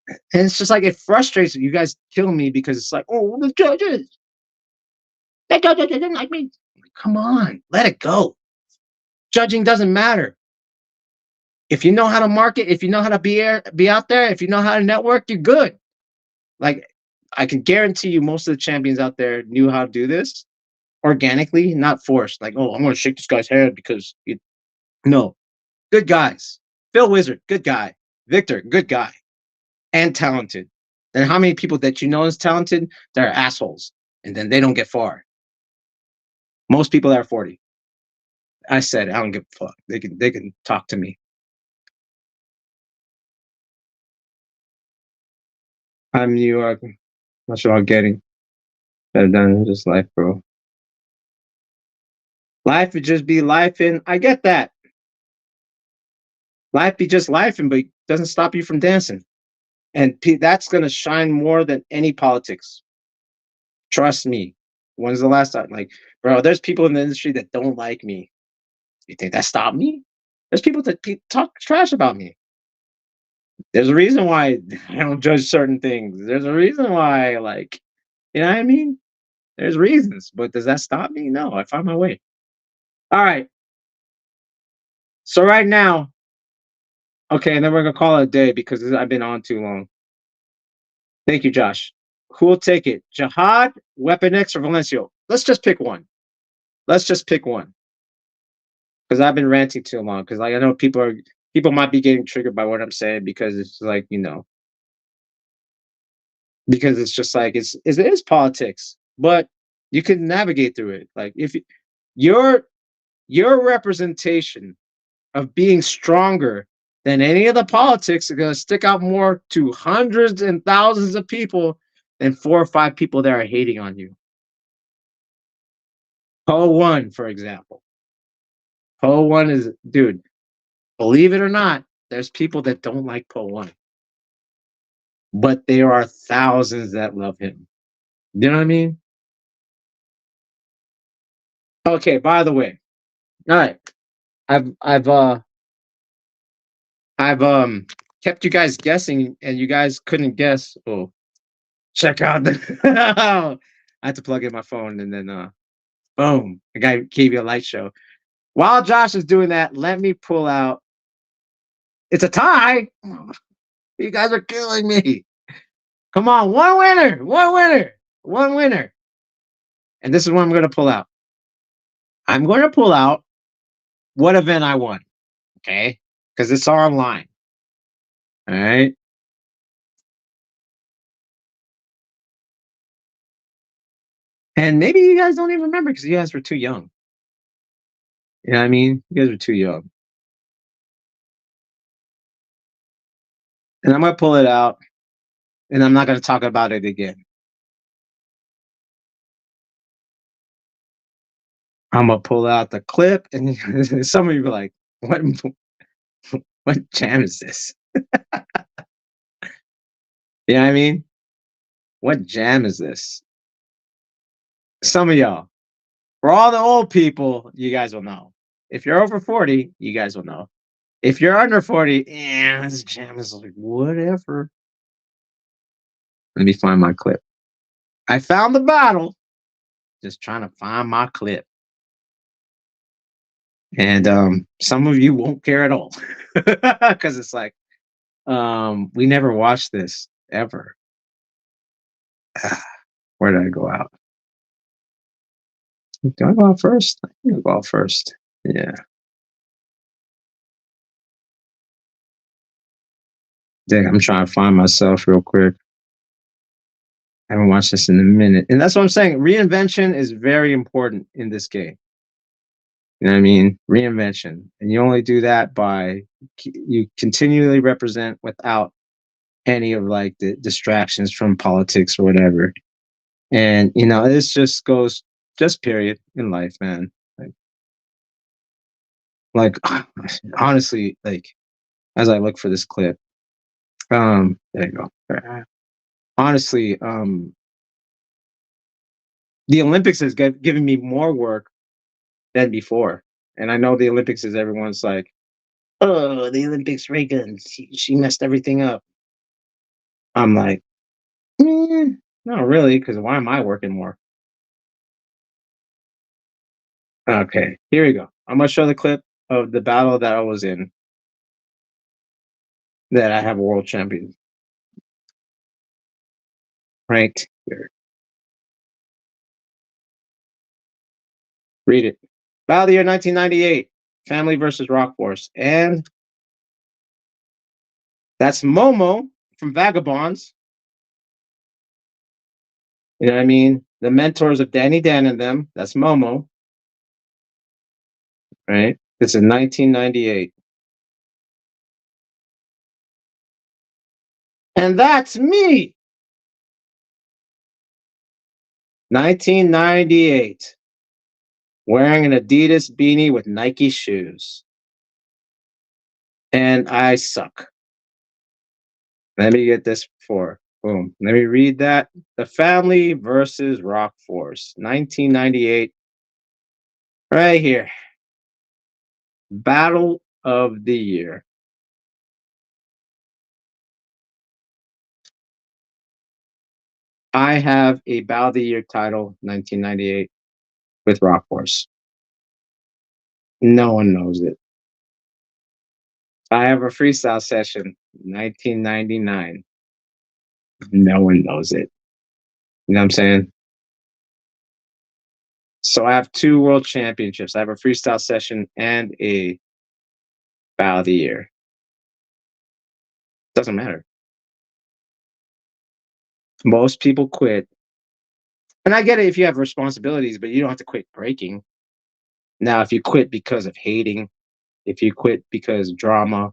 And it's just like it frustrates you guys kill me because it's like, oh, the judges. They didn't like me. Come on, let it go. Judging doesn't matter. If you know how to market, if you know how to be out there, if you know how to network, you're good. Like I can guarantee you most of the champions out there knew how to do this organically, not forced. Like, oh, I'm gonna shake this guy's head because no. Good guys. Phil Wizard, good guy. Victor, good guy. And talented. Then how many people that you know is talented, they're assholes. And then they don't get far. Most people that are 40. I said, I don't give a fuck. They can talk to me. I'm New York. Not sure I'm getting better than just life, bro. Life would just be life, and I get that. Life be just life, but it doesn't stop you from dancing. And that's gonna shine more than any politics. Trust me. When's the last time? Like, bro, there's people in the industry that don't like me. You think that stopped me? There's people that talk trash about me. There's a reason why I don't judge certain things. There's a reason why, like, you know what I mean? There's reasons, but does that stop me? No, I find my way. All right. So right now, okay, and then we're gonna call it a day because I've been on too long. Thank you, Josh. Who will take it? Jihad, Weapon X, or Valencio? Let's just pick one. Let's just pick one. Because I've been ranting too long. Because like I know people might be getting triggered by what I'm saying because it's like because it's just like it is politics, but you can navigate through it. Like if your representation of being stronger than any of the politics are going to stick out more to hundreds and thousands of people than 4 or 5 people that are hating on you. Po1, for example. Po1 is, dude, believe it or not, there's people that don't like Po1. But there are thousands that love him. You know what I mean? Okay, by the way. All right. I've kept you guys guessing and you guys couldn't guess. Oh, check out the I had to plug in my phone and then boom, the guy gave you a light show. While Josh is doing that, let me pull out. It's a tie. You guys are killing me. Come on, one winner, one winner, one winner. And this is what I'm going to pull out. I'm going to pull out what event I won. Okay. Because it's online. All right. And maybe you guys don't even remember because you guys were too young. You know what I mean? You guys were too young. And I'm going to pull it out and I'm not going to talk about it again. I'm going to pull out the clip and some of you are like, what jam is this? You know what I mean? What jam is this? Some of y'all, for all the old people, you guys will know. If you're over 40, you guys will know. If you're under 40, this jam is like, whatever. Let me find my clip. I found the battle. Just trying to find my clip. And some of you won't care at all. Because it's like, we never watched this ever. Where did I go out? Do I go out first? I think I'll go out first. Yeah. Dang, I'm trying to find myself real quick. I haven't watched this in a minute. And that's what I'm saying. Reinvention is very important in this game. You know what I mean? Reinvention. And you only do that by you continually represent without any of like the distractions from politics or whatever. And, this just goes Just period in life, man. Like honestly, like as I look for this clip, there you go. Honestly, the Olympics has given me more work than before, and I know the Olympics is everyone's like, oh, the Olympics, Reagan, she messed everything up. I'm like, not really, because why am I working more? Okay, here we go. I'm gonna show the clip of the battle that I was in that I have a world champion ranked here. Read it. Battle of the year 1998, Family versus Rock Force. And that's Momo from Vagabonds. You know what I mean? The mentors of Danny Dan and them. That's Momo. Right? This is 1998. And that's me. 1998. Wearing an Adidas beanie with Nike shoes. And I suck. Let me get this before. Boom. Let me read that. The Family versus Rock Force. 1998. Right here. Battle of the year. I have a Battle of the Year title, 1998, with Rock Force. No one knows it. I have a freestyle session, 1999. No one knows it. You know what I'm saying? So I have 2 world championships. I have a freestyle session and a Battle of the Year. Doesn't matter. Most people quit. And I get it if you have responsibilities, but you don't have to quit breaking. Now, if you quit because of hating, if you quit because of drama,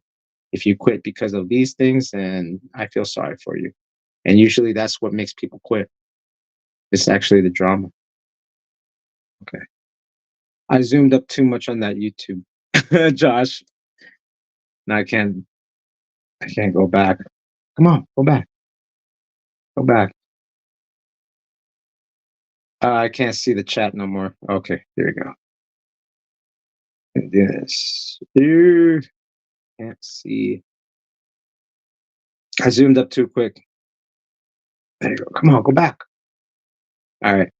if you quit because of these things, then I feel sorry for you. And usually that's what makes people quit. It's actually the drama. Okay. I zoomed up too much on that YouTube, Josh. And I can't go back. Come on, go back. Go back. I can't see the chat no more. Okay, here we go. Yes. Dude. Can't see. I zoomed up too quick. There you go. Come on, go back. All right.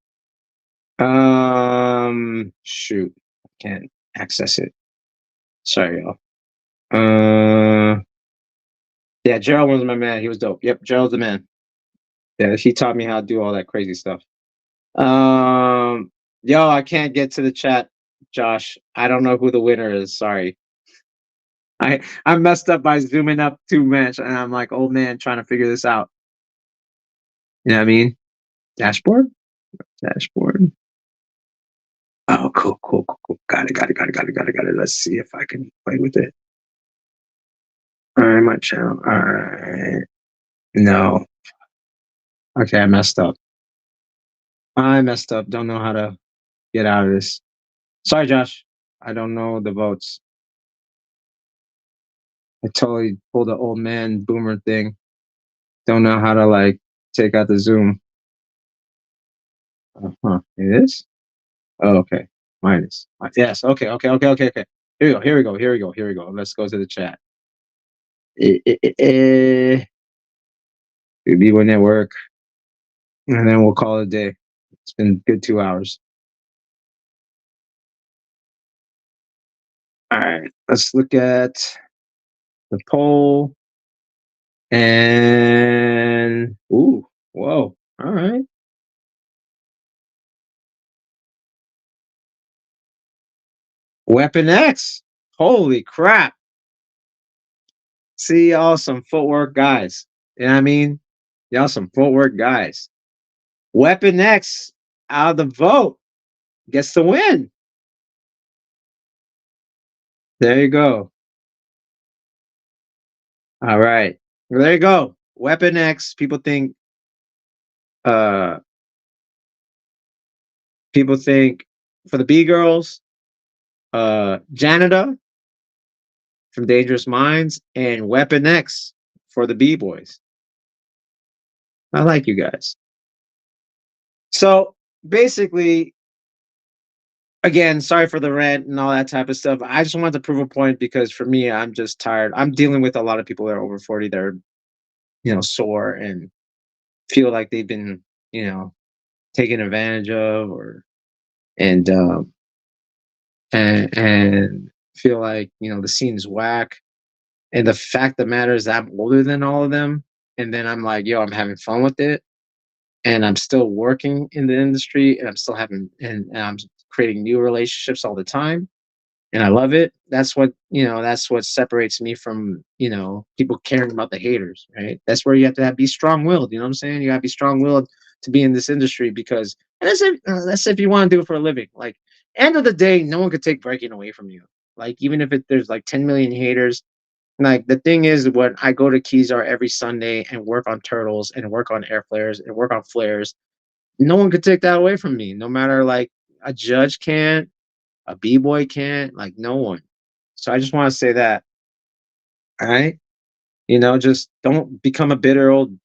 Shoot. I can't access it. Sorry, y'all. Yeah, Gerald was my man. He was dope. Yep, Gerald's the man. Yeah, he taught me how to do all that crazy stuff. Yo, I can't get to the chat, Josh. I don't know who the winner is. Sorry. I messed up by zooming up too much, and I'm like, old man, trying to figure this out. You know what I mean? Dashboard? Dashboard. Oh, cool. Got it. Let's see if I can play with it. All right, my channel. All right. No. Okay, I messed up. Don't know how to get out of this. Sorry, Josh. I don't know the votes. I totally pulled the old man boomer thing. Don't know how to like take out the zoom. It is? Oh, okay. Minus. Yes. Okay. Here we go. Let's go to the chat. Bboy Network. And then we'll call it a day. It's been a good 2 hours. All right. Let's look at the poll. And ooh, whoa. All right. Weapon X. Holy crap. See y'all some footwork guys. You know what I mean? Y'all some footwork guys. Weapon X out of the vote gets the win. There you go. All right. Well, there you go. Weapon X. People think People think for the B girls, Janita from Dangerous Minds and Weapon X for the B boys. I like you guys. So basically, again, sorry for the rant and all that type of stuff. I just wanted to prove a point because for me, I'm just tired. I'm dealing with a lot of people that are over 40 that are, sore and feel like they've been, you know, taken advantage of or and and feel like, the scene's whack. And the fact of the matter is I'm older than all of them. And then I'm like, yo, I'm having fun with it. And I'm still working in the industry and I'm still having and I'm creating new relationships all the time. And I love it. That's what separates me from, people caring about the haters, right? That's where you have to be strong willed. You know what I'm saying? You gotta be strong willed to be in this industry because and that's if you want to do it for a living. Like end of the day, no one could take breaking away from you. Like even if there's like 10 million haters, like the thing is, when I go to Keysar every Sunday and work on turtles and work on air flares and work on flares, no one could take that away from me. No matter like a judge can't, a b-boy can't, like no one. So I just want to say that, all right? Just don't become a bitter old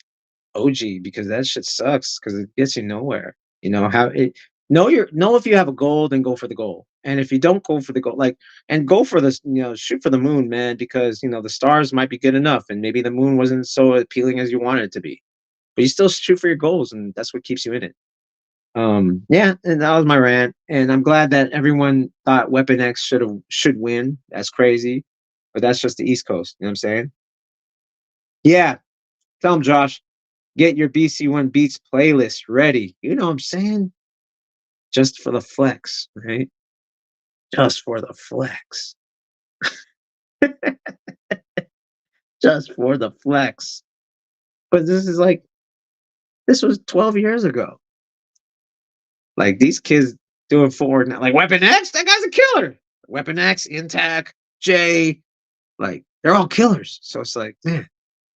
OG because that shit sucks because it gets you nowhere. How it know if you have a goal, then go for the goal. And if you don't go for the goal, like and go for this, shoot for the moon, man, because the stars might be good enough and maybe the moon wasn't so appealing as you wanted it to be. But you still shoot for your goals and that's what keeps you in it. Yeah, and that was my rant. And I'm glad that everyone thought Weapon X should win. That's crazy. But that's just the East Coast. You know what I'm saying? Yeah. Tell him, Josh. Get your BC1 Beats playlist ready. You know what I'm saying? Just for the flex, right? Just for the flex. Just for the flex. But this was 12 years ago. Like these kids doing forward now. Like Weapon X, that guy's a killer. Weapon X, Intac, Jay, like they're all killers. So it's like, man,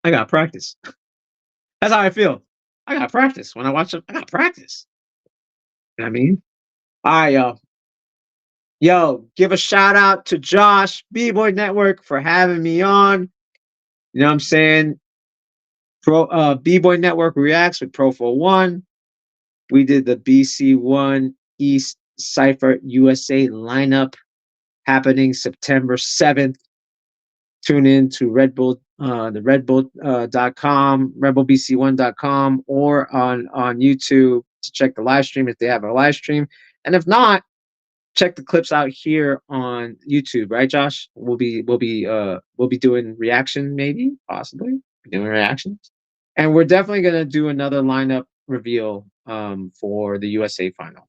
I got practice. That's how I feel. I got practice. When I watch them, I got practice. You know what I mean? All right, yo. Yo, give a shout out to Josh, B-Boy Network, for having me on. You know what I'm saying? B-Boy Network reacts with Profowon. We did the BC1 East Cypher USA lineup happening September 7th. Tune in to Redbull, the Redbull.com, RedbullBC1.com, or on YouTube to check the live stream if they have a live stream. And if not, check the clips out here on YouTube, right, Josh? We'll be doing reaction, maybe, possibly doing reactions, and we're definitely gonna do another lineup reveal for the USA final.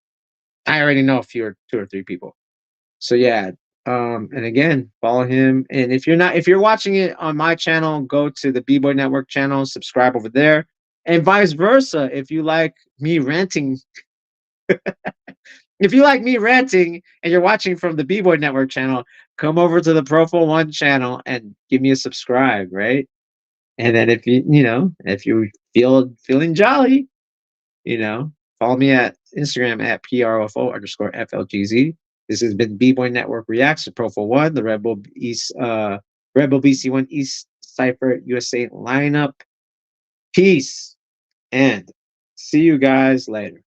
I already know a few or two or three people, so yeah. And again, follow him. And if you're watching it on my channel, go to the B-Boy Network channel, subscribe over there, and vice versa. If you like me ranting If you like me ranting and you're watching from the B-Boy Network channel, come over to the Profowon channel and give me a subscribe, right? And then if you feeling jolly, follow me at Instagram at PROFO_FLGZ. This has been B-Boy Network Reacts to Profowon, the Red Bull BC1 East Cypher USA lineup. Peace and see you guys later.